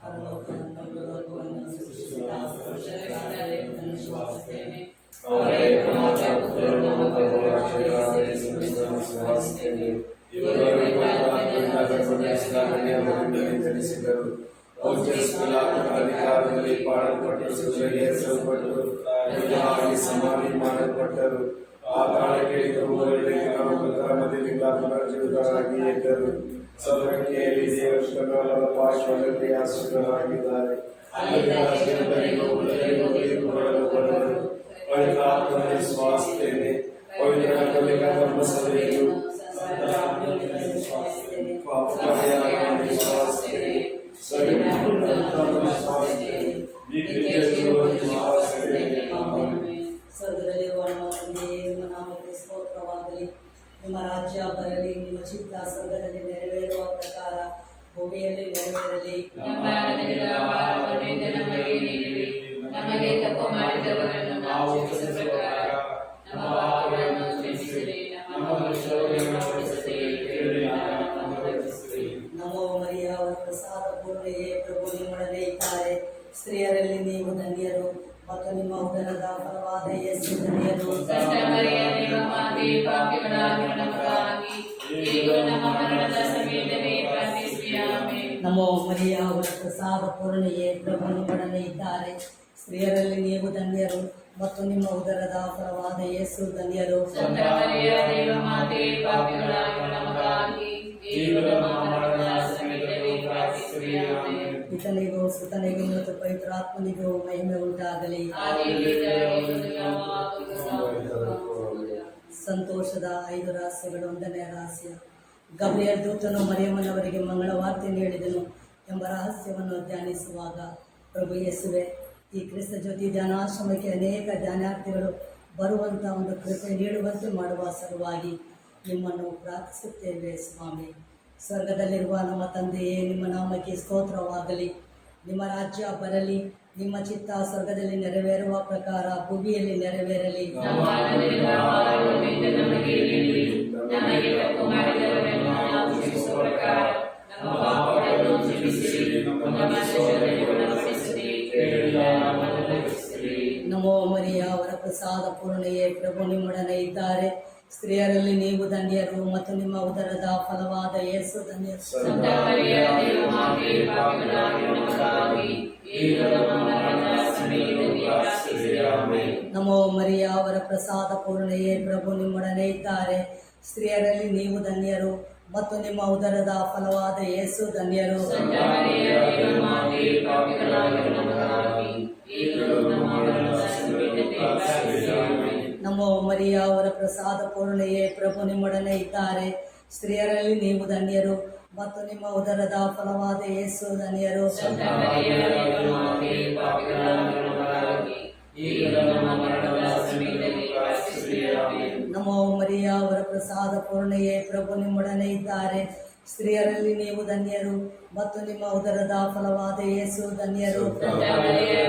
ಪರಲೋಕವನ್ನು ಸೃಷ್ಟಿಸಿದ ಸರ್ವಶಕ್ತನಾದ ವಿಶ್ವಾಸಿಸುತ್ತೇನೆ. ಅಧಿಕಾರದಲ್ಲಿ ಪಾಡಲ್ಪಟ್ಟು ಏರಿಸಲ್ಪಟ್ಟು ಸಮಾಧಿ ಮಾಡಲ್ಪಟ್ಟರು. ಪಾತಾಳಕ್ಕೆ ಇಳಿದು ಕ್ರಮದಿಂದ ಪುನರ್ಜೀವಿತರಾಗಿ ಎದ್ದರು. ಸಭೆಯಲ್ಲಿ ದೇವರ ಪಾರ್ಶ್ವದಲ್ಲಿ ಆಶ್ರಿತರಾಗಿದ್ದಾರೆ. ಪವಿತ್ರ ಆತ್ಮನಲ್ಲಿ ಶ್ವಾಸಿಸುತ್ತೇನೆ. ಪವಿತ್ರ ಕಥೋಲಿಕ ಧರ್ಮಸಭೆಯು ಸ್ವರ್ಗದಲ್ಲಿರುವ ನಮ್ಮ ತಂದೆಯೇ, ನಿಮ್ಮ ನಾಮಕ್ಕೆ ಸ್ತೋತ್ರವಾಗಲಿ. ನಿಮ್ಮ ರಾಜ್ಯ ಬರಲಿ. ನಿಮ್ಮ ಚಿತ್ತ ಸ್ವರ್ಗದಲ್ಲಿ ನೆರವೇರುವ ಪ್ರಕಾರ ಭೂಮಿಯಲ್ಲಿ ನೆರವೇರಲಿ. ನಮಗೆ ತಪ್ಪು ಮಾಡಿದವರನ್ನು ನಾವು ಕ್ಷಮಿಸುವ ಪ್ರಕಾರ ನಮ್ಮ ಪಾಪಗಳನ್ನು ಕ್ಷಮಿಸಿರಿ. ನಮ್ಮನ್ನು ಶೋಧನೆಗೆ ಒಳಪಡಿಸದೆ ನಮ್ಮನ್ನು ರಕ್ಷಿಸಿರಿ. ನಮೋ ಮರಿಯ, ಅವರ ಪ್ರಸಾದ ಪೂರ್ಣೆಯೇ, ಪ್ರಭು ನಿಮ್ಮೊಡನೆ ಇದ್ದಾರೆ. ಸ್ತ್ರೀಯರಲ್ಲಿ ನೀವು ಧನ್ಯರು ಮತ್ತು ನಿಮ್ಮ ಉದರದ ಫಲವಾದ ಯೇಸು ಧನ್ಯರು. ಸಂತ ಮರಿಯೇ, ಮಾತೆ, ಪಾಪಿಗಳಾಗಿರುವ ನಮಗಾಗಿ ಈಗಲೂ ನಮ್ಮ ಮರಣದ ಸಮಯದಲ್ಲಿ ಪ್ರಾರ್ಥಿಸಿರಿ. ಆಮೆನ್. ನಮೋ ಮರಿಯ, ಅವರ ಪ್ರಸಾದ ಪೂರ್ಣೆಯೇ, ಪ್ರಭು ನಿಮ್ಮೊಡನೆ ಇದ್ದಾರೆ. ಸ್ತ್ರೀಯರಲ್ಲಿ ನೀವು ಧನ್ಯರು ಮತ್ತು ನಿಮ್ಮ ಉದರದ ಫಲವಾದ ಯೇಸು ಧನ್ಯರು. ಸಂತ ಮರಿಯೇ, ಮಾತೆ, ಪಾಪಿಗಳಾಗಿರುವ ನಮಗಾಗಿ ಈಗಲೂ ನಮ್ಮ ಮರಣದ ಸಮಯದಲ್ಲಿ ಪ್ರಾರ್ಥಿಸಿರಿ. ಆಮೆನ್. ಪಿತನಿಗೂ ಸುತನಿಗೂ ಮತ್ತು ಪವಿತ್ರಾತ್ಮನಿಗೂ ಮಹಿಮೆ ಉಂಟಾಗಲಿ. ಸಂತೋಷದ 5 ರಹಸ್ಯಗಳು. 1ನೇ ರಹಸ್ಯ, ಗಬ್ರಿಯಲ್ ದೂತನು ಮರಿಯಮ್ಮನವರಿಗೆ ಮಂಗಳವಾರ್ತೆ ನೀಡಿದನು ಎಂಬ ರಹಸ್ಯವನ್ನು ಧ್ಯಾನಿಸುವಾಗ, ಪ್ರಭು ಯೇಸುವೆ, ಈ ಕ್ರಿಸ್ತ ಜ್ಯೋತಿ ಧ್ಯಾನಾಶ್ರಮಕ್ಕೆ ಅನೇಕ ಧ್ಯಾನಾರ್ಥಿಗಳು ಬರುವಂಥ ಒಂದು ಕೃಪೆ ನೀಡುವಂತೆ ಮಾಡುವ ಸಲುವಾಗಿ ನಿಮ್ಮನ್ನು ಪ್ರಾರ್ಥಿಸುತ್ತೇವೆ ಸ್ವಾಮಿ. ಸ್ವರ್ಗದಲ್ಲಿರುವ ನಮ್ಮ ತಂದೆಯೇ, ನಿಮ್ಮ ನಾಮಕ್ಕೆ ಸ್ತೋತ್ರವಾಗಲಿ. ನಿಮ್ಮ ರಾಜ್ಯ ಬರಲಿ. ನಿಮ್ಮ ಚಿತ್ತ ಸ್ವರ್ಗದಲ್ಲಿ ನೆರವೇರುವ ಪ್ರಕಾರ ಭೂಮಿಯಲ್ಲಿ ನೆರವೇರಲಿ. ನಮಗೆ ತಪ್ಪು ಮಾಡಿದವರನ್ನು ನಾವು ಕ್ಷಮಿಸುವ ಪ್ರಕಾರ ನಮ್ಮ ಪಾಪಗಳನ್ನು ಕ್ಷಮಿಸಿರಿ. ನಮ್ಮನ್ನು ಶೋಧನೆಗೆ ಒಳಪಡಿಸದೆ ನಮ್ಮನ್ನು ರಕ್ಷಿಸಿರಿ. ನಮೋ ಮರಿಯ, ಅವರ ಪ್ರಸಾದ ಪೂರ್ಣೆಯೇ, ಪ್ರಭು ನಿಮ್ಮೊಡನೆ ಇದ್ದಾರೆ. ಸ್ತ್ರೀಯರಲ್ಲಿ ನೀವು ಧನ್ಯರು ಮತ್ತು ನಿಮ್ಮ ಉದರದ ಫಲವಾದ ಯೇಸು ಧನ್ಯರು. ಸಂತ ಮರಿಯೇ, ಮಾತೆ, ಪಾಪಿಗಳಾಗಿರುವ ನಮಗಾಗಿ ಈಗಲೂ ನಮ್ಮ ಮರಣದ ಸಮಯದಲ್ಲಿ ಪ್ರಾರ್ಥಿಸಿರಿ. ಆಮೆನ್. ನಮೋ ಮರಿಯ, ಅವರ ಪ್ರಸಾದ ಪೂರ್ಣೆಯೇ, ಪ್ರಭು ನಿಮ್ಮೊಡನೆ ಇದ್ದಾರೆ. ಸ್ತ್ರೀಯರಲ್ಲಿ ನೀವು ಧನ್ಯರು ಮತ್ತು ನಿಮ್ಮ ಉದರದ ಫಲವಾದ ಯೇಸು ಧನ್ಯರು. ಸಂತ ಮರಿಯೇ, ಮಾತೆ, ಪಾಪಿಗಳಾಗಿರುವ ನಮಗಾಗಿ ಈಗಲೂ ನಮ್ಮ ಮರಣದ ಸಮಯದಲ್ಲಿ ಪ್ರಾರ್ಥಿಸಿರಿ. ಆಮೆನ್. ನಮೋ ಮರಿಯ, ಅವರ ಪ್ರಸಾದ ಪೂರ್ಣೆಯೇ, ಪ್ರಭು ನಿಮ್ಮೊಡನೆ ಇದ್ದಾರೆ. ಸ್ತ್ರೀಯರಲ್ಲಿ ನೀವು ಧನ್ಯರು ಮತ್ತು ನಿಮ್ಮ ಉದರದ ಫಲವಾದ ಯೇಸು ಧನ್ಯರು. ಸಂತ ಮರಿಯೇ, ಮಾತೆ, ಪಾಪಿಗಳಾಗಿರುವ ನಮಗಾಗಿ ಈಗಲೂ ನಮ್ಮ ಮರಣದ ಸಮಯದಲ್ಲಿ ಪ್ರಾರ್ಥಿಸಿರಿ. ಆಮೆನ್. ನಮೋ ಮರಿಯ, ಅವರ ಪ್ರಸಾದ ಪೂರ್ಣೆಯೇ, ಪ್ರಭು ನಿಮ್ಮೊಡನೆ ಇದ್ದಾರೆ. ಸ್ತ್ರೀಯರಲ್ಲಿ ನೀವು ಧನ್ಯರು ಮತ್ತು ನಿಮ್ಮ ಉದರದ ಫಲವಾದ ಯೇಸು ಧನ್ಯರು. ಸಂತ ಮರಿಯೇ,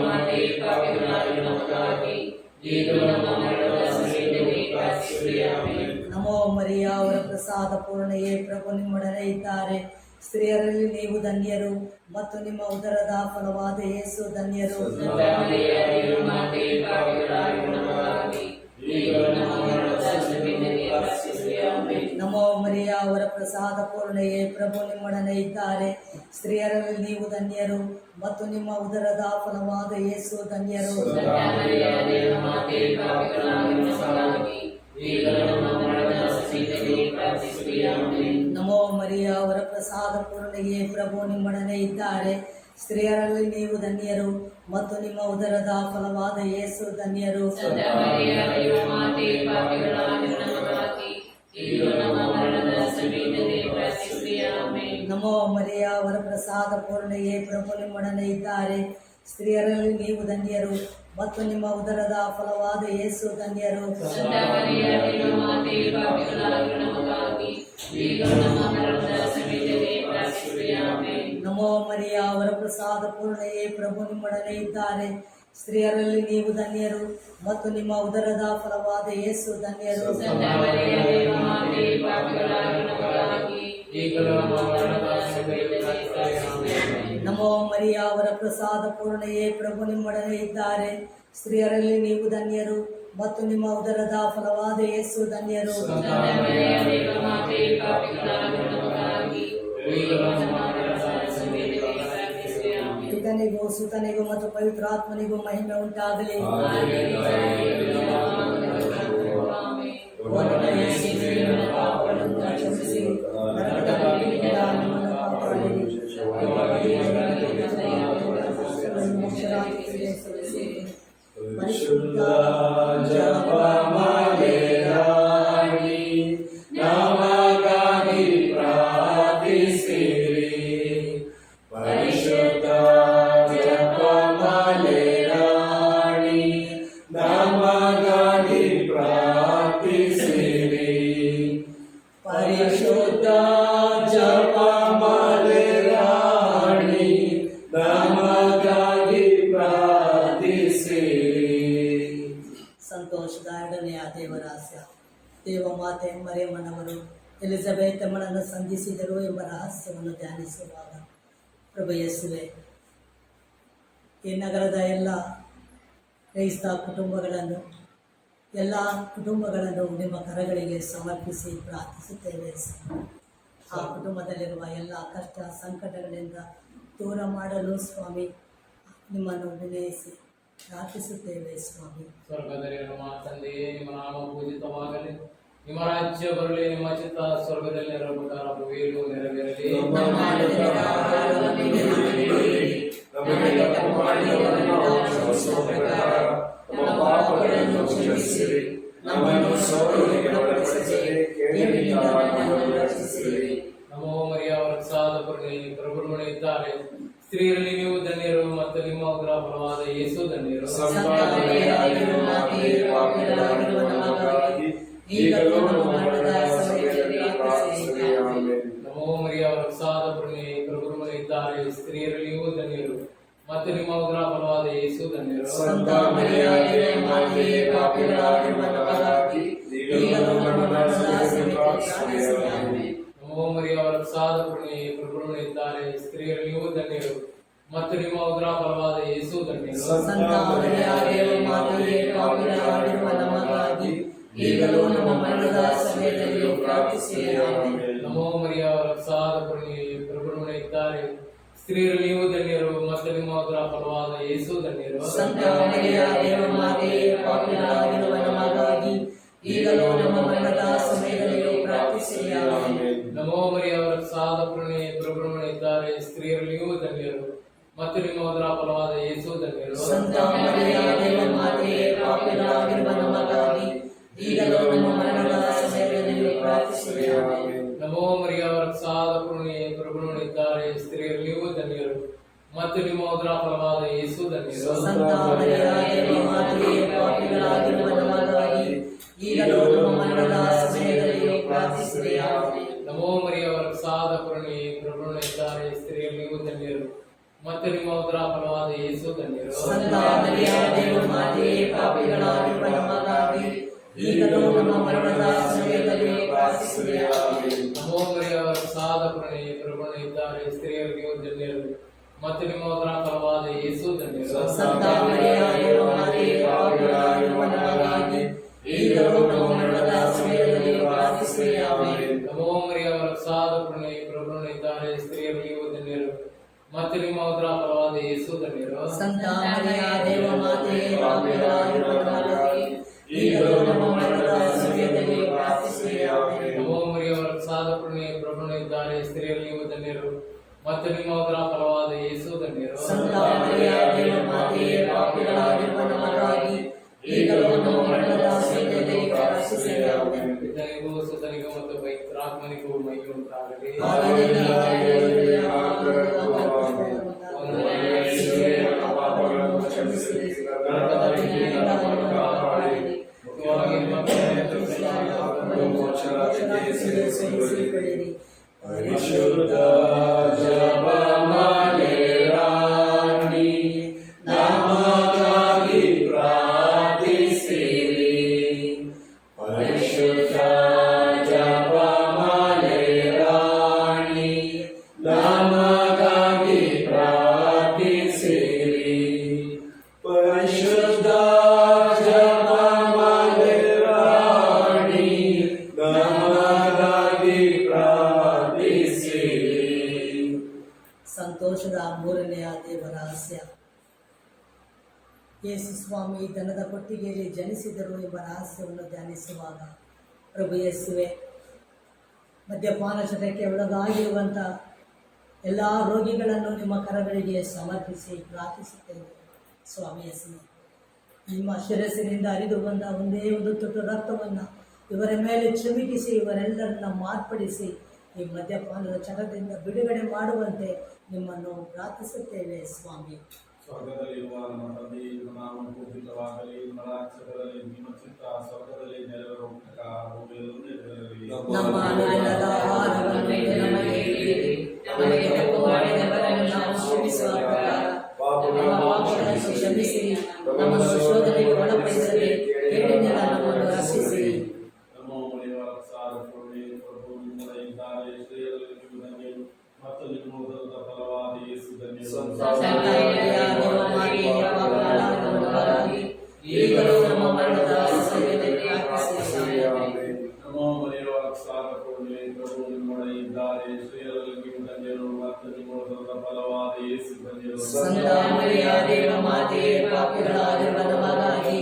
ಮಾತೆ, ಪಾಪಿಗಳಾಗಿರುವ ನಮಗಾಗಿ ಈಗಲೂ ನಮ್ಮ ಮರಣದ ಸಮಯದಲ್ಲಿ ಪ್ರಾರ್ಥಿಸಿರಿ. ಆಮೆನ್. ನಮೋ ಮರಿಯ, ಅವರ ಪ್ರಸಾದ ಪೂರ್ಣೆಯೇ, ಪ್ರಭು ನಿಮ್ಮೊಡನೆ ಇದ್ದಾರೆ. ಸ್ತ್ರೀಯರಲ್ಲಿ ನೀವು ಧನ್ಯರು ಮತ್ತು ನಿಮ್ಮ ಉದರದ ಫಲವಾದ ಯೇಸು ಧನ್ಯರು. ಸಂತ ಮರಿಯೇ, ಮಾತೆ, ಪಾಪಿಗಳಾಗಿರುವ ನಮಗಾಗಿ ಈಗಲೂ ನಮ್ಮ ಮರಣದ ಸಮಯದಲ್ಲಿ ಪ್ರಾರ್ಥಿಸಿರಿ. ಆಮೆನ್. ನಮೋ ಮರಿಯ, ಅವರ ಪ್ರಸಾದ ಪೂರ್ಣೆಯೇ, ಪ್ರಭು ನಿಮ್ಮೊಡನೆ ಇದ್ದಾರೆ. ಸ್ತ್ರೀಯರಲ್ಲಿ ನೀವು ಧನ್ಯರು ಮತ್ತು ನಿಮ್ಮ ಉದರದ ಫಲವಾದ ಯೇಸು ಧನ್ಯರು. ಸಂತ ಮರಿಯೇ, ಮಾತೆ, ಪಾಪಿಗಳಾಗಿರುವ ನಮಗಾಗಿ ಈಗಲೂ ನಮ್ಮ ಮರಣದ ಸಮಯದಲ್ಲಿ ಪ್ರಾರ್ಥಿಸಿರಿ. ಆಮೆನ್. ನಮೋ ಮರಿಯ, ಅವರ ಪ್ರಸಾದ ಪೂರ್ಣೆಯೇ, ಪ್ರಭು ನಿಮ್ಮೊಡನೆ ಇದ್ದಾರೆ. ಸ್ತ್ರೀಯರಲ್ಲಿ ನೀವು ಧನ್ಯರು ಮತ್ತು ನಿಮ್ಮ ಉದರದ ಫಲವಾದ ಯೇಸು ಧನ್ಯರು. ಸಂತ ಮರಿಯೇ, ಮಾತೆ, ಪಾಪಿಗಳಾಗಿರುವ ನಮಗಾಗಿ ಈಗಲೂ ನಮ್ಮ ಮರಣದ ಸಮಯದಲ್ಲಿ ಪ್ರಾರ್ಥಿಸಿರಿ. ಆಮೆನ್. ನಮೋ ಮರಿಯ, ಅವರ ಪ್ರಸಾದ ಪೂರ್ಣೆಯೇ, ಪ್ರಭು ನಿಮ್ಮೊಡನೆ ಇದ್ದಾರೆ. ಸ್ತ್ರೀಯರಲ್ಲಿ ನೀವು ಧನ್ಯರು ಮತ್ತು ನಿಮ್ಮ ಉದರದ ಫಲವಾದ ಯೇಸು ಧನ್ಯರು. ಸಂತ ಮರಿಯೇ, ಮಾತೆ, ಪಾಪಿಗಳಾಗಿರುವ ನಮಗಾಗಿ ಈಗಲೂ ನಮ್ಮ ಮರಣದ ಸಮಯದಲ್ಲಿ ಪ್ರಾರ್ಥಿಸಿರಿ. ಆಮೆನ್. ನಮೋ ಮರಿಯ, ಅವರ ಪ್ರಸಾದ ಪೂರ್ಣೆಯೇ, ಪ್ರಭು ನಿಮ್ಮೊಡನೆ ಇದ್ದಾರೆ. ಸ್ತ್ರೀಯರಲ್ಲಿ ನೀವು ಧನ್ಯರು ಮತ್ತು ನಿಮ್ಮ ಉದರದ ಫಲವಾದ ಯೇಸು ಧನ್ಯರು. ಸಂತ ಮರಿಯೇ, ಮಾತೆ, ಪಾಪಿಗಳಾಗಿರುವ ನಮಗಾಗಿ ಈಗಲೂ ನಮ್ಮ ಮರಣದ ಸಮಯದಲ್ಲಿ ಪ್ರಾರ್ಥಿಸಿರಿ. ಆಮೆನ್. ನಮೋ ಮರಿಯ ಅವರ ಪ್ರಸಾದ ಪೂರ್ಣೆಯೇ, ಪ್ರಭು ನಿಮ್ಮೊಡನೆ ಇದ್ದಾರೆ. ಸ್ತ್ರೀಯರಲ್ಲಿ ನೀವು ಧನ್ಯರು ಮತ್ತು ನಿಮ್ಮ ಉದರದ ಫಲವಾದ ಯೇಸು ಧನ್ಯರು. ಪಿತನಿಗೂ ಸುತನಿಗೂ ಮತ್ತು ಪವಿತ್ರಾತ್ಮನಿಗೂ ಮಹಿಮೆ ಉಂಟಾಗಲಿ. ಪರಿಶುದ್ಧ ಜಪಮಾಲೆ ರಾಣಿ, ನಮಗಾಗಿ ಪ್ರಾರ್ಥಿಸಿರಿ. ಪರಿಶುದ್ಧ ಜಪಮಾಲೆ ರಾಣಿ, ನಮಗಾಗಿ ಪ್ರಾರ್ಥಿಸಿರಿ. ಪರಿಶುದ್ಧ ಜಪಮಾಲೆ ರಾಣಿ, ನಮಗಾಗಿ ಪ್ರಾರ್ಥಿಸಿರಿ. ಸಂತೋಷದ ಎರಡನೆಯ ದೇವರಹಸ್ಯ. ದೇವಮಾತೆ ಮರಿಯಮ್ಮನವರು ಎಲಿಜಬೆತ್ ಅಮ್ಮನನ್ನು ಸಂಧಿಸಿದರು ಎಂಬ ರಹಸ್ಯವನ್ನು ಧ್ಯಾನಿಸುವಾಗ, ಪ್ರಭು ಯೇಸುವೆ, ಈ ನಗರದ ಎಲ್ಲ ಕ್ರೈಸ್ತ ಕುಟುಂಬಗಳನ್ನು ನಿಮ್ಮ ಕರಗಳಿಗೆ ಸಮರ್ಪಿಸಿ ಪ್ರಾರ್ಥಿಸುತ್ತೇವೆ. ಆ ಕುಟುಂಬದಲ್ಲಿರುವ ಎಲ್ಲ ಕಷ್ಟ ಸಂಕಟಗಳಿಂದ ದೂರ ಮಾಡಲು ಸ್ವಾಮಿ ನಿಮ್ಮನ್ನು ವಿನಯಿಸಿ ಪ್ರಾರ್ಥಿಸುತ್ತೇವೆ. ಸ್ವಾಮಿ, ಸ್ವರ್ಗದಲ್ಲಿರುವ ನಮ್ಮ ತಂದೆಯೇ, ನಿಮ್ಮ ನಾಮ ಪೂಜಿತವಾಗಲಿ, ನಿಮ್ಮ ರಾಜ್ಯ ಬರಲಿ, ನಿಮ್ಮ ಚಿತ್ತ ಸ್ವರ್ಗದಲ್ಲಿ ನೆರವೇರಬೇಕಾದ ಪ್ರಭುವಿಗೂ ನೆರವೇರಲಿ. ಪಾಪಗಳನ್ನು ಕ್ಷಮಿಸಿರಿ, ನಮ್ಮನ್ನು ಶೋಧನೆಗೆ ಒಳಪಡಿಸದೆ ಕೇಡಿನಿಂದ ನಮ್ಮನ್ನು ರಕ್ಷಿಸಿರಿ. ನಮೋ ಮರಿಯ ವತ್ಸಾದ ಪೂರ್ಣಿ, ಪ್ರಭು ಇದ್ದಾರೆ. ಸ್ತ್ರೀಯರಲ್ಲಿ ನೀವು ಧನ್ಯರು ಮತ್ತು ನಿಮ್ಮ ಉದರ ಫಲವಾದ ಯೇಸು ಧನ್ಯರು. ನಮೋ ಮರಿಯ ವತ್ಸಾದ ಪೂರ್ಣಿ, ಪ್ರಭು ಇದ್ದಾರೆ. ಸ್ತ್ರೀಯರಲ್ಲಿ ನೀವು ಧನ್ಯರು ಮತ್ತು ನಿಮ್ಮ ಉದರ ಫಲವಾದ ಯೇಸು ಧನ್ಯರು. ನಮೋ ಮರಿಯ ವತ್ಸಾದ ಪೂರ್ಣಿ, ಪ್ರಭು ಇದ್ದಾರೆ. ಸ್ತ್ರೀಯರಲ್ಲಿ ನೀವು ಧನ್ಯರು ಮತ್ತು ನಿಮ್ಮ ಉದರ ಫಲವಾದ ಯೇಸು ಧನ್ಯರು. ನಮೋ ಮರಿಯ ವತ್ಸಾದ ಪೂರ್ಣಿ, ಪ್ರಭು ಇದ್ದಾರೆ. ಸ್ತ್ರೀಯರಲ್ಲಿ ನೀವು ಧನ್ಯರು ಮತ್ತು ನಿಮ್ಮ ಉದರ ಫಲವಾದ ಯೇಸು ಧನ್ಯರು. ನಮೋ ಮರಿಯ ವತ್ಸಾದ ಪೂರ್ಣಿ, ಪ್ರಭು ಇದ್ದಾರೆ. ಸ್ತ್ರೀಯರಲ್ಲಿ ನೀವು ಧನ್ಯರು ಮತ್ತು ನಿಮ್ಮ ಉದರ ಫಲವಾದ ಯೇಸು ಧನ್ಯರು. ನಮೋ ಮರಿಯ ವತ್ಸಾದ ಪೂರ್ಣಿ, ಪ್ರಭು ಇದ್ದಾರೆ. ಸ್ತ್ರೀಯರಲ್ಲಿ ನೀವು ಧನ್ಯರು ಮತ್ತು ನಿಮ್ಮ ಉದರ ಫಲವಾದ ಯೇಸು ಧನ್ಯರು. ನಮೋ ಮರಿಯ ವತ್ಸಾದ ಪೂರ್ಣಿ, ಪ್ರಭು ಇದ್ದಾರೆ. ಸ್ತ್ರೀಯರಲ್ಲಿ ನೀವು ಧನ್ಯರು ಮತ್ತು ನಿಮ್ಮ ಉದರ ಫಲವಾದ ಯೇಸು ಧನ್ಯರು. ನಮೋ ಮರಿಯ ವತ್ಸಾದ ಪೂರ್ಣಿ, ಪ್ರಭು ಇದ್ದಾರೆ. ಸ್ತ್ರೀಯರಲ್ಲಿ ನೀವು ಧನ್ಯರು ಮತ್ತು ನಿಮ್ಮ ಉದರ ಫಲವಾದ ಯೇಸು ಧನ್ಯರು. ನಮೋ ಮರಿಯ ವತ್ಸಾದ ಪೂರ್ಣಿ, ಪ್ರಭು ಇದ್ದಾರೆ. ಸ್ತ್ರೀಯರಲ್ಲಿ ನೀವು ಧನ್ಯರು ಮತ್ತು ನಿಮ್ಮ ಉದರ ಫಲವಾದ ಯೇಸು ಧನ್ಯರು. ನಮೋ ಮರಿಯ ವತ್ಸಾದ ಪೂರ್ಣಿ, ಪ್ರಭು ಇದ್ದಾರೆ. ಸ್ತ್ರೀಯರಲ್ಲಿ ನೀವು ಧನ್ಯರು ಮತ್ತು ನಿಮ್ಮ ಉದರ ಫಲವಾದ ಯೇಸು ಧನ್ಯರು. ಪಿತನಿಗೂ ಸುತನಿಗೂ ಮತ್ತು ಪವಿತ್ರಾತ್ಮನಿಗೂ ಮಹಿಮೆ ಉಂಟಾಗಲಿ. ಪರಿಶುದ್ಧ ಜಪಮಾಲೆ ರಾಣಿ, ನಮಗಾಗಿ ಪ್ರಾರ್ಥಿಸಿರಿ. ಪರಿಶುದ್ಧ ಜಪಮಾಲೆ ರಾಣಿ, ನಮಗಾಗಿ ಪ್ರಾರ್ಥಿಸಿರಿ. ಯೇಸು ಸ್ವಾಮಿ ದನದ ಕೊಟ್ಟಿಗೆಯಲ್ಲಿ ಜನಿಸಿದರು ಎಂಬ ರಹಸ್ಯವನ್ನು ಧ್ಯಾನಿಸುವಾಗ ಪ್ರಭು ಯೇಸುವೆ, ಮದ್ಯಪಾನ ಚಟಕ್ಕೆ ಒಳಗಾಗಿರುವಂಥ ಎಲ್ಲ ರೋಗಿಗಳನ್ನು ನಿಮ್ಮ ಕರಗಳಿಗೆ ಸಮರ್ಪಿಸಿ ಪ್ರಾರ್ಥಿಸುತ್ತೇವೆ. ಸ್ವಾಮಿ ಯೇಸುವೆ, ನಿಮ್ಮ ಶಿರಸ್ಸಿನಿಂದ ಹರಿದು ಬಂದ ಒಂದೇ ಒಂದು ತುತ್ತು ರಕ್ತವನ್ನು ಇವರ ಮೇಲೆ ಚಿಮುಕಿಸಿ ಇವರೆಲ್ಲರನ್ನ ಮಾರ್ಪಡಿಸಿ ಈ ಮದ್ಯಪಾನದ ಚಟದಿಂದ ಬಿಡುಗಡೆ ಮಾಡುವಂತೆ ನಿಮ್ಮನ್ನು ಪ್ರಾರ್ಥಿಸುತ್ತೇವೆ. ಸ್ವಾಮಿ, ಸ್ವರ್ಗದಲ್ಲಿರುವ ನಮ್ಮ ತಂದೆ, ನಿಮ್ಮ ನಾಮ ಪೂಜಿತವಾಗಲಿ, ನಿಮ್ಮ ರಾಜ್ಯದಲ್ಲಿ ನಿಮ್ಮ ಚಿತ್ತ ಸ್ವರ್ಗದಲ್ಲಿ ನೆರವೇರುವ ಪ್ರಕಾರ ಭೂಮಿಯಲ್ಲೂ ನೆರವೇರಲಿ. ನಮ್ಮ ಅನುದಿನದ ಆಹಾರವನ್ನು ನಮಗೆ ನೀಡಿರಿ. ನಮಗೆ ತಪ್ಪು ಮಾಡಿದವರನ್ನು ನಾವು ಕ್ಷಮಿಸುವ ಪ್ರಕಾರ ನಮ್ಮ ಪಾಪಗಳನ್ನು ಕ್ಷಮಿಸಿರಿ. ನಮ್ಮನ್ನು ಶೋಧನೆಗೆ ಒಳಪಡಿಸದೆ ಕೇಡಿನಿಂದ ನಮ್ಮನ್ನು ರಕ್ಷಿಸಿರಿ. ನಮೋ ಮರಿಯವರ ಸಾರ ಪೂರ್ಣಿ, ಪ್ರಭು ನಿಮ್ಮೊಡನೆ ಇದ್ದಾರೆ. ಸ್ತ್ರೀಯರಲ್ಲಿ ನೀವು ಧನ್ಯರು ಮತ್ತು ನಿಮ್ಮ ಉದರದ ಫಲವಾದ ಯೇಸು ಧನ್ಯರು. ಸಂತ ಮರಿಯಾದ ಮಾತೆಯೇ, ಪಾಪಿಗಳಾದ ನಮಗಾಗಿ ಈಗಲೂ ನಮ್ಮ ಮರಣದ ಸಮಯದಲ್ಲಿ ಪ್ರಾರ್ಥಿಸಿರಿ. ಆಮೆನ್. ನಮೋ ಮರಿಯವರ ಸಾರ ಪೂರ್ಣಿ, ಪ್ರಭು ನಿಮ್ಮೊಡನೆ ಇದ್ದಾರೆ. ಸ್ತ್ರೀಯರಲ್ಲಿ ನೀವು ಧನ್ಯರು ಮತ್ತು ನಿಮ್ಮ ಉದರದ ಫಲವಾದ ಯೇಸು ಧನ್ಯರು. ಸಂತ ಮರಿಯಾದ ಮಾತೆಯೇ, ಪಾಪಿಗಳಾಗಿರುವ ನಮಗಾಗಿ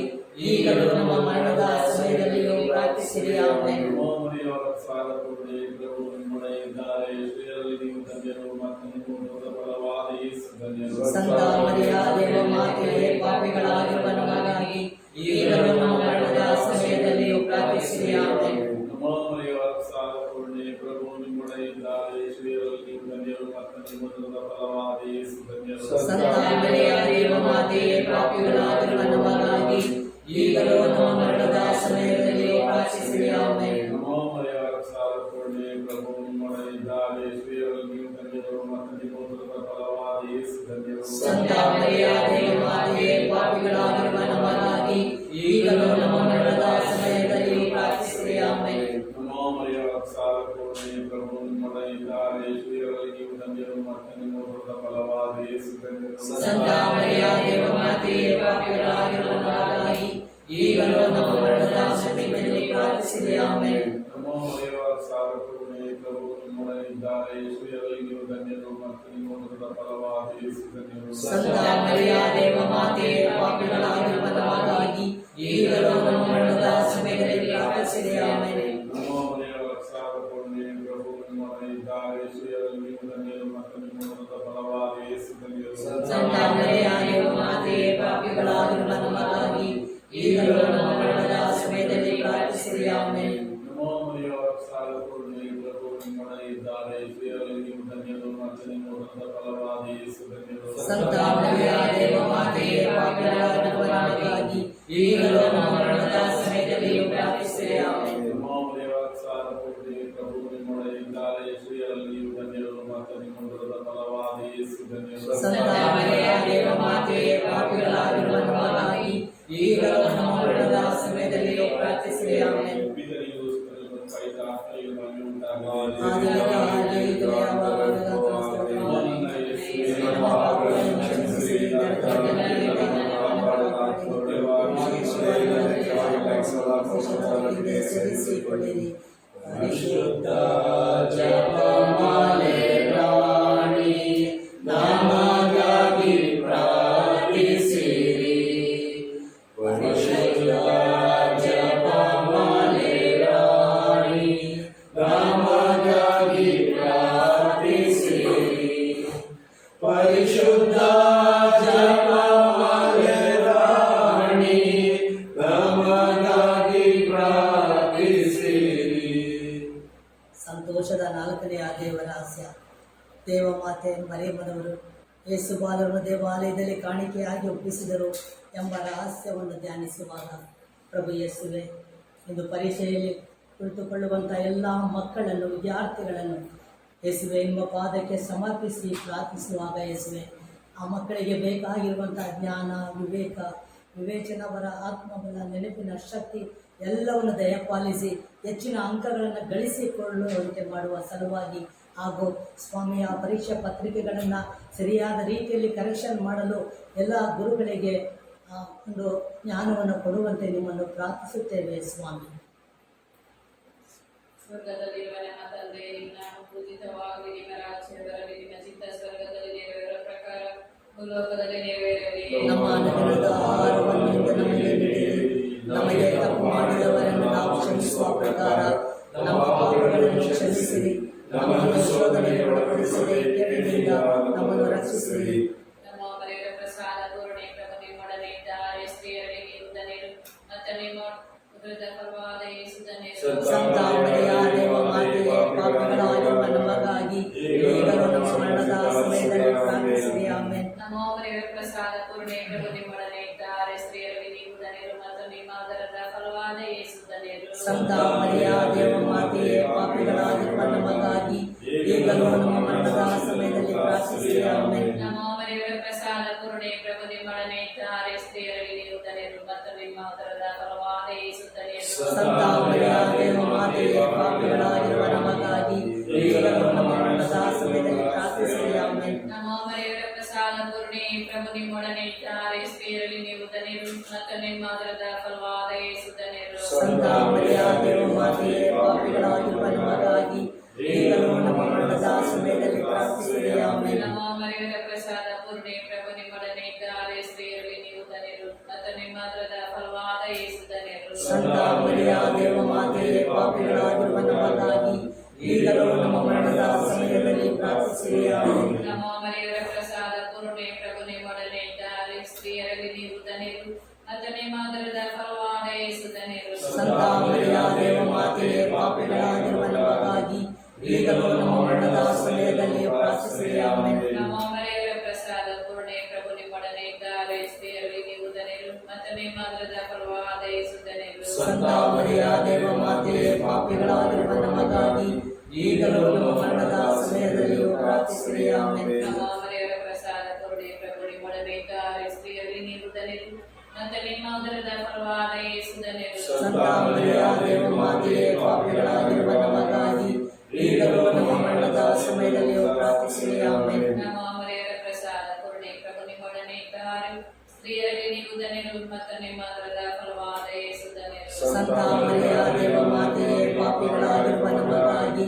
ಈಗಲೂ ನಮ್ಮ ಮರಣದ ಸಮಯದಲ್ಲಿಯೂ ಪ್ರಾರ್ಥಿಸಿರಿ. ಆಮೆನ್. ನಮೋ ಮರಿಯವರ ಸಾರ ಪೂರ್ಣಿ, ಪ್ರಭು ನಿಮ್ಮೊಡನೆ ಇದ್ದಾರೆ. ಸ್ತ್ರೀಯರಲ್ಲಿ ನೀವು ಧನ್ಯರು ಮತ್ತು ನಿಮ್ಮ ಉದರದ ಫಲವಾದ ಯೇಸು ಧನ್ಯರು. ಸಂತ ಮರಿಯಾದ ಮಾತೆಯೇ, ಪಾಪಿಗಳಾಗಿರುವ ನಮಗಾಗಿ ಈಗಲೂ ನಮ್ಮ ಮರಣದ ಸಮಯದಲ್ಲಿಯೂ ಪ್ರಾರ್ಥಿಸಿರಿ. ಆಮೆನ್. ನಮೋ ಮರಿಯವರ ಸಾರ ಪೂರ್ಣಿ, ಪ್ರಭು ನಿಮ್ಮೊಡನೆ ಇದ್ದಾರೆ. ಸ್ತ್ರೀಯರಲ್ಲಿ ನೀವು ಧನ್ಯರು ಮತ್ತು ನಿಮ್ಮ ಉದರದ ಫಲವಾದ ಯೇಸು ಧನ್ಯರು. ಸಂತ ಮರಿಯಾದ ಮಾತೆಯೇ, ಪಾಪಿಗಳಾಗಿರುವ ನಮಗಾಗಿ ಈಗಲೂ ನಮ್ಮ ಮರಣದ ಸಮಯದಲ್ಲಿಯೂ ಪ್ರಾರ್ಥಿಸಿರಿ. ಆಮೆನ್. ನಮೋ ಮರಿಯವರ ಸಾರ ಪೂರ್ಣಿ, ಪ್ರಭು ನಿಮ್ಮೊಡನೆ ಇದ್ದಾರೆ. ಸ್ತ್ರೀಯರಲ್ಲಿ ನೀವು ಧನ್ಯರು ಮತ್ತು ನಿಮ್ಮ ಉದರದ ಫಲವಾದ ಯೇಸು ಧನ್ಯರು. ಸಂತ ಮರಿಯಾದ ಮಾತೆಯೇ, ಪಾಪಿಗಳಾಗಿರುವ ನಮಗಾಗಿ ಈಗಲೂ ನಮ್ಮ ಮರಣದ ಸಮಯದಲ್ಲಿಯೂ ಪ್ರಾರ್ಥಿಸಿರಿ. ಆಮೆನ್. ನಮೋ ಮರಿಯವರ ಸಾರ ಪೂರ್ಣಿ, ಪ್ರಭು ನಿಮ್ಮೊಡನೆ ಇದ್ದಾರೆ. ಸ್ತ್ರೀಯರಲ್ಲಿ ನೀವು ಧನ್ಯರು ಮತ್ತು ನಿಮ್ಮ ಉದರದ ಫಲವಾದ ಯೇಸು ಧನ್ಯರು. ಸಂತ ಮರಿಯಾದ ಮಾತೆಯೇ, ಪಾಪಿಗಳಾಗಿರುವ ನಮಗಾಗಿ ಈಗಲೂ ನಮ್ಮ ಮರಣದ ಸಮಯದಲ್ಲಿ ಪ್ರಾರ್ಥಿಸಿರಿ. ಆಮೆನ್. ನಮೋ ಮರಿಯವರ ಸಾರ ಪೂರ್ಣಿ, ಪ್ರಭು ನಿಮ್ಮೊಡನೆ ಇದ್ದಾರೆ. ಸ್ತ್ರೀಯರಲ್ಲಿ ನೀವು ಧನ್ಯರು ಮತ್ತು ನಿಮ್ಮ ಉದರದ ಫಲವಾದ ಯೇಸು ಧನ್ಯರು. ಸಂತ ಮರಿಯಾದ ಮಾತೆಯೇ, ಪಾಪಿಗಳಾಗಿರುವ ನಮಗಾಗಿ ಈಗಲೂ ನಮ್ಮ ಮರಣದ ಸಮಯದಲ್ಲಿ ಪ್ರಾರ್ಥಿಸಿರಿ. ಆಮೆನ್. ನಮೋ ಮರಿಯವರ ಸಾರ ಪೂರ್ಣಿ, ಪ್ರಭು ನಿಮ್ಮೊಡನೆ ಇದ್ದಾರೆ. ಸ್ತ್ರೀಯರಲ್ಲಿ ನೀವು ಧನ್ಯರು ಮತ್ತು ನಿಮ್ಮ ಉದರದ ಫಲವಾದ ಯೇಸು ಧನ್ಯರು. ಸಂತ ಮರಿಯಾದ ಮಾತೆಯೇ, ಪಾಪಿಗಳಾಗಿರುವ ನಮಗಾಗಿ ಈಗಲೂ ನಮ್ಮ ಮರಣದ ಸಮಯದಲ್ಲಿ ಪ್ರಾರ್ಥಿಸಿರಿ. ಆಮೆನ್. ನಮೋ ಮರಿಯವರ ಸಾರ ಪೂರ್ಣಿ, ಪ್ರಭು ನಿಮ್ಮೊಡನೆ ಇದ್ದಾರೆ. ಸ್ತ್ರೀಯರಲ್ಲಿ ನೀವು ಧನ್ಯರು ಮತ್ತು ನಿಮ್ಮ ಉದರದ ಫಲವಾದ ಯೇಸು ಧನ್ಯರು. ಸಂತ ಮರಿಯಾದ ಮಾತೆಯೇ, ಪಾಪಿಗಳಾಗಿರುವ ನಮಗಾಗಿ ಈಗಲೂ ನಮ್ಮ ಮರಣದ ಸಮಯದಲ್ಲಿಯೂ ಪ್ರಾರ್ಥಿಸಿರಿ. ಆಮೆನ್. ನಮೋ ಮರಿಯವರ ಸಾರ ಪೂರ್ಣಿ, ಪ್ರಭು ನಿಮ್ಮೊಡನೆ ಇದ್ದಾರೆ. ಸ್ತ್ರೀಯರಲ್ಲಿ ನೀವು ಧನ್ಯರು ಮತ್ತು ನಿಮ್ಮ ಉದರದ ಫಲವಾದ ಯೇಸು ಧನ್ಯರು. ಸಂತ ಮರಿಯಾದ ಮಾತೆಯೇ, ಪಾಪಿಗಳಾಗಿರುವ ನಮಗಾಗಿ ಈಗಲೂ ನಮ್ಮ ಮರಣದ ಸಮಯದಲ್ಲಿಯೂ ಪ್ರಾರ್ಥಿಸಿರಿ. ಆಮೆನ್. ಪಿತನಿಗೂ ಸುತನಿಗೂ ಪವಿತ್ರಾತ್ಮನಿಗೂ ಮಹಿಮೆ ಉಂಟಾಗಲಿ. ಆದಿಯಾದ ಹಾಗೆ ಈಗಲೂ ಯಾವಾಗಲೂ ನನ್ನ ಯೇಸುವೇ, ನಮ್ಮ ಪಾಪಗಳನ್ನು ಕ್ಷಮಿಸಿ, ನನ್ನ ಕರುಣೆಯಿಂದ ನಮ್ಮನ್ನು ಕಾಪಾಡು. ಸೇರಿಸಿಕೊಳ್ಳಿರಿ. ಪರಿಶುದ್ಧ ಜಪಮಾಲೆ ರಾಣಿ, ನಮಗಾಗಿ ಪ್ರಾರ್ಥಿಸಿರಿ. ಪರಿಶುದ್ಧ ಜಪಮಾಲೆ ರಾಣಿ, ನಮಗಾಗಿ ಪ್ರಾರ್ಥಿಸಿರಿ. ಪರಿಶುದ್ಧ ಜಪಮಾಲೆ ರಾಣಿ, ನಮಗಾಗಿ ಪ್ರಾರ್ಥಿಸಿರಿ. ಸಂತೋಷದ ನಾಲ್ಕನೆಯ ದೇವರಹಸ್ಯ. ದೇವಮಾತೆ ಮರಿಯಮ್ಮನವರು ಯೇಸು ಬಾಲರನ್ನು ದೇವಾಲಯದಲ್ಲಿ ಕಾಣಿಕೆಯಾಗಿ ಒಪ್ಪಿಸಿದರು ಎಂಬ ರಹಸ್ಯವನ್ನು ಧ್ಯಾನಿಸುವಾಗ ಪ್ರಭು ಯೇಸುವೆ, ಇಂದು ಪರೀಕ್ಷೆಯಲ್ಲಿ ಕುಳಿತುಕೊಳ್ಳುವಂಥ ಎಲ್ಲ ಮಕ್ಕಳನ್ನು, ವಿದ್ಯಾರ್ಥಿಗಳನ್ನು ಯೇಸುವೆ ನಿಮ್ಮ ಪಾದಕ್ಕೆ ಸಮರ್ಪಿಸಿ ಪ್ರಾರ್ಥಿಸುವಾಗ ಯೇಸುವೆ, ಆ ಮಕ್ಕಳಿಗೆ ಬೇಕಾಗಿರುವಂಥ ಜ್ಞಾನ, ವಿವೇಚನವರ ಆತ್ಮಬಲ, ನೆನಪಿನ ಶಕ್ತಿ ಎಲ್ಲವನ್ನು ದಯಪಾಲಿಸಿ ಹೆಚ್ಚಿನ ಅಂಕಗಳನ್ನು ಗಳಿಸಿಕೊಳ್ಳುವಂತೆ ಮಾಡುವ ಸಲುವಾಗಿ ಹಾಗೂ ಸ್ವಾಮಿಯ ಪರೀಕ್ಷಾ ಪತ್ರಿಕೆಗಳನ್ನು ಸರಿಯಾದ ರೀತಿಯಲ್ಲಿ ಕರೆಕ್ಷನ್ ಮಾಡಲು ಎಲ್ಲ ಗುರುಗಳಿಗೆ ಒಂದು ಜ್ಞಾನವನ್ನು ಕೊಡುವಂತೆ ನಿಮ್ಮನ್ನು ಪ್ರಾರ್ಥಿಸುತ್ತೇವೆ. ಸ್ವಾಮಿ, ಸ್ವರ್ಗದಲ್ಲಿರುವ ನಮ್ಮ ತಂದೆ, ನಿಮ್ಮ ನಾಮ ಪೂಜಿತವಾಗಲಿ, ನಿಮ್ಮ ರಾಜ್ಯ ಬರಲಿ, ನಿಮ್ಮ ಚಿತ್ತ ಸ್ವರ್ಗದಲ್ಲಿ ನೆರವೇರುವ ಪ್ರಕಾರ ಭೂಲೋಕದಲ್ಲಿ ನೆರವೇರಲಿ. ನಮ್ಮ ಅನುದಿನದ ಆಹಾರವನ್ನು ಇಂದು ನಮಗೆ ನೀಡಿರಿ. ನಮಗೆ ತಪ್ಪು ಮಾಡಿದವರನ್ನು ನಾವು ಕ್ಷಮಿಸುವ ಪ್ರಕಾರ ನಮ್ಮ ಪಾಪಗಳನ್ನು ಕ್ಷಮಿಸಿರಿ. ನಮ್ಮನ್ನು ಶೋಧನೆಗೆ ಒಳಪಡಿಸದೆ ಕೆಟ್ಟದಿಂದ ನಮ್ಮನ್ನು ರಕ್ಷಿಸಿರಿ. ನಮ್ಮ ಮನೆಯ ಪ್ರಸಾದ ಪೂರ್ಣೆ ಪ್ರಭು ನಿಮ್ಮೊಡನೆ ಇದ್ದಾರೆ. ಸ್ತ್ರೀಯರಲ್ಲಿ ನೀವು ಧನ್ಯರು ಮತ್ತು ನಿಮ್ಮ ಉದರದ ಫಲವಾದ ಯೇಸು ಧನ್ಯರು. ಸಂತ ಮರಿಯಾದೇವ ಮಾತೆಯೇ, ಪಾಪಿಗಳಾಗಿರುವ ನಮಗಾಗಿ ಈಗಲೂ ನಮ್ಮ ಮರಣದ ಸಮಯದಲ್ಲಿ ಪ್ರಾರ್ಥಿಸಿರಿ. ಆಮೆನ್. ನಮ್ಮ ಮನೆಯ ಪ್ರಸಾದ ಪೂರ್ಣೆ ಪ್ರಭು ನಿಮ್ಮೊಡನೆ ಇದ್ದಾರೆ. ಸ್ತ್ರೀಯರಲ್ಲಿ ನೀವು ಧನ್ಯರು ಮತ್ತು ನಿಮ್ಮ ಉದರದ ಫಲವಾದ ಯೇಸು ಧನ್ಯರು. ಸಂತ ಮರಿಯಾದೇವ ಮಾತೆಯೇ, ಪಾಪಿಗಳಾಗಿರುವ ನಮಗಾಗಿ ಈಗಲೂ ನಮ್ಮ ಮರಣದ ಸಮಯದಲ್ಲಿ ಪ್ರಾರ್ಥಿಸಿರಿ. ಆಮೆನ್. ನಮ್ಮ ಮನೆಯ ಪ್ರಸಾದ ಪೂರ್ಣೆ ಪ್ರಭು ನಿಮ್ಮೊಡನೆ ಇದ್ದಾರೆ. ಸ್ತ್ರೀಯರಲ್ಲಿ ನೀವು ಧನ್ಯರು ಮತ್ತು ನಿಮ್ಮ ಉದರದ ಫಲವಾದ ಯೇಸು ಧನ್ಯರು. ಸಂತ ಮರಿಯಾದೇವ ಮಾತೆಯೇ, ಪಾಪಿಗಳಾಗಿರುವ ನಮಗಾಗಿ ಈಗಲೂ ನಮ್ಮ ಮರಣದ ಸಮಯದಲ್ಲಿ ಪ್ರಾರ್ಥಿಸಿರಿ. ಆಮೆನ್. ನಮ್ಮ ಮನೆಯ ಪ್ರಸಾದ ಪೂರ್ಣೆ ಪ್ರಭು ನಿಮ್ಮೊಡನೆ ಇದ್ದಾರೆ. ಸ್ತ್ರೀಯರಲ್ಲಿ ನೀವು ಧನ್ಯರು ಮತ್ತು ನಿಮ್ಮ ಉದರದ ಫಲವಾದ ಯೇಸು ಧನ್ಯರು. ಸಂತ ಮರಿಯಾದೇವ ಮಾತೆಯೇ, ಪಾಪಿಗಳಾಗಿರುವ ನಮಗಾಗಿ ಈಗಲೂ ನಮ್ಮ ಮರಣದ ಸಮಯದಲ್ಲಿ ಪ್ರಾರ್ಥಿಸಿರಿ. ಆಮೆನ್. ನಮ್ಮ ಮನೆಯ ಪ್ರಸಾದ ಪೂರ್ಣೆ ಪ್ರಭು ನಿಮ್ಮೊಡನೆ ಇದ್ದಾರೆ. ಸ್ತ್ರೀಯರಲ್ಲಿ ನೀವು ಧನ್ಯರು ಮತ್ತು ನಿಮ್ಮ ಉದರದ ಫಲವಾದ ಯೇಸು ಧನ್ಯರು. ಸಂತ ಮರಿಯಾದೇವ ಮಾತೆಯೇ, ಪಾಪಿಗಳಾಗಿರುವ ನಮಗಾಗಿ ಈಗಲೂ ನಮ್ಮ ಮರಣದ ಸಮಯದಲ್ಲಿ ಪ್ರಾರ್ಥಿಸಿರಿ. ಆಮೆನ್. ನಮ್ಮ ಮನೆಯ ಪ್ರಸಾದ ಪೂರ್ಣೆ ಪ್ರಭು ನಿಮ್ಮೊಡನೆ ಇದ್ದಾರೆ. ಸ್ತ್ರೀಯರಲ್ಲಿ ನೀವು ಧನ್ಯರು ಮತ್ತು ನಿಮ್ಮ ಉದರದ ಫಲವಾದ ಯೇಸು ಧನ್ಯರು. ಸಂತ ಮರಿಯಾದೇವ ಮಾತೆಯೇ, ಪಾಪಿಗಳಾಗಿರುವ ನಮಗಾಗಿ ಈಗಲೂ ನಮ್ಮ ಮರಣದ ಸಮಯದಲ್ಲಿ ಪ್ರಾರ್ಥಿಸಿರಿ. ಆಮೆನ್. ನಮ್ಮ ಮನೆಯ ಪ್ರಸಾದ ಪೂರ್ಣೆ ಪ್ರಭು ನಿಮ್ಮೊಡನೆ ಇದ್ದಾರೆ. ಸ್ತ್ರೀಯರಲ್ಲಿ ನೀವು ಧನ್ಯರು ಮತ್ತು ನಿಮ್ಮ ಉದರದ ಫಲವಾದ ಯೇಸು ಧನ್ಯರು. ಸಂತ ಮರಿಯಾದೇವ ಮಾತೆಯೇ, ಪಾಪಿಗಳಾಗಿರುವ ನಮಗಾಗಿ ಈಗಲೂ ನಮ್ಮ ಮರಣದ ಸಮಯದಲ್ಲಿ ಪ್ರಾರ್ಥಿಸಿರಿ. ಆಮೆನ್. ನಮ್ಮ ಮನೆಯ ಪ್ರಸಾದ ಪೂರ್ಣೆ ಪ್ರಭು ನಿಮ್ಮೊಡನೆ ಇದ್ದಾರೆ. ಸ್ತ್ರೀಯರಲ್ಲಿ ನೀವು ಧನ್ಯರು ಮತ್ತು ನಿಮ್ಮ ಉದರದ ಫಲವಾದ ಯೇಸು ಧನ್ಯರು. ಸಂತ ಮರಿಯಾದೇವ ಮಾತೆಯೇ, ಪಾಪಿಗಳಾಗಿರುವ ನಮಗಾಗಿ ಈಗಲೂ ನಮ್ಮ ಮರಣದ ಸಮಯದಲ್ಲಿ ಪ್ರಾರ್ಥಿಸಿರಿ. ಆಮೆನ್. ನಮ್ಮ ಮನೆಯ ಪ್ರಸಾದ ಪೂರ್ಣೆ ಪ್ರಭು ನಿಮ್ಮೊಡನೆ ಇದ್ದಾರೆ. ಸ್ತ್ರೀಯರಲ್ಲಿ ನೀವು ಧನ್ಯರು ಮತ್ತು ನಿಮ್ಮ ಉದರದ ಫಲವಾದ ಯೇಸು ಧನ್ಯರು. ಸಂತ ಮರಿಯಾದೇವ ಮಾತೆಯೇ, ಪಾಪಿಗಳಾಗಿರುವ ನಮಗಾಗಿ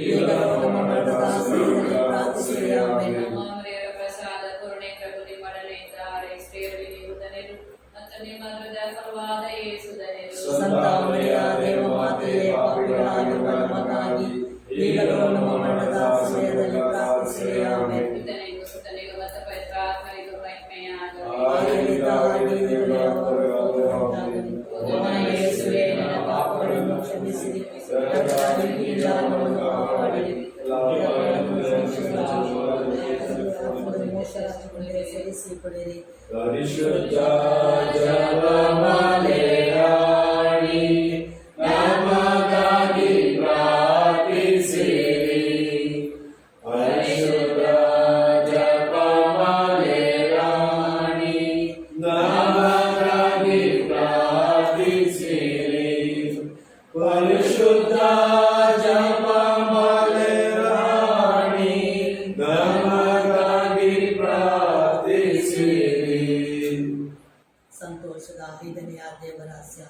ಈಗಲೂ ನಮ್ಮ ಮರಣದ ಸಮಯದಲ್ಲಿ ಪ್ರಾರ್ಥಿಸಿರಿ. ಆಮೆನ್. ನಮ್ಮ ಮನೆಯ ಪ್ರಸಾದ ಪೂರ್ಣೆ ಪ್ರಭು ನಿಮ್ಮೊಡನೆ ಇದ್ದಾರೆ. ಸ್ತ್ರೀಯರಲ್ಲಿ ನೀವು ಧನ್ಯರು ಮತ್ತು ನಿಮ್ಮ ಉದರದ ಫಲವಾದ ಯೇಸು ಧನ್ಯರು. ಸಂತ ಮರಿಯಾದೇವ ಮಾತೆಯೇ, ಪಾಪಿಗಳಾಗಿರುವ ನಮಗಾಗಿ ಈಗಲೂ ನಮ್ಮ ಮರಣದ ಸಮಯದಲ್ಲಿ ಪ್ರಾರ್ಥಿಸಿರಿ. ಆಮೆನ್. ಪಿತನಿಗೂ ಸುತನಿಗೂ ಮತ್ತು ಪವಿತ್ರಾತ್ಮನಿಗೂ ಮಹಿಮೆಯಾಗಲಿ. ಆದಿಯಿಂದ ಈಗಲೂ ಯಾವಾಗಲೂ ನಮ್ಮ ಯೇಸುವೇ, ನನ್ನ ಪಾಪಗಳನ್ನು ಕ್ಷಮಿಸಿರಿ. ನನ್ನ ಬೆಂಕಿಯಿಂದ ನಮ್ಮನ್ನು ಕಾಪಾಡಿರಿ. ಮೋಕ್ಷರಾಜ್ಯಕ್ಕೆ ಸೇರಿಸಿಕೊಳ್ಳಿರಿ. ಪರಿಶುದ್ಧ ಜಪಮಾಲೆ ರಾಣಿ, ನಮಗಾಗಿ ಪ್ರಾರ್ಥಿಸಿರಿ. ಪರಿಶುದ್ಧ ಜಪಮಾಲೆ ರಾಣಿ, ನಮಗಾಗಿ ಪ್ರಾರ್ಥಿಸಿರಿ. ಪರಿಶುದ್ಧ ಜಪಮಾಲೆ ರಾಣಿ, ನಮಗಾಗಿ ಪ್ರಾರ್ಥಿಸಿರಿ. ಸಂತೋಷದ 5ನೆಯ ದೇವರಹಸ್ಯ.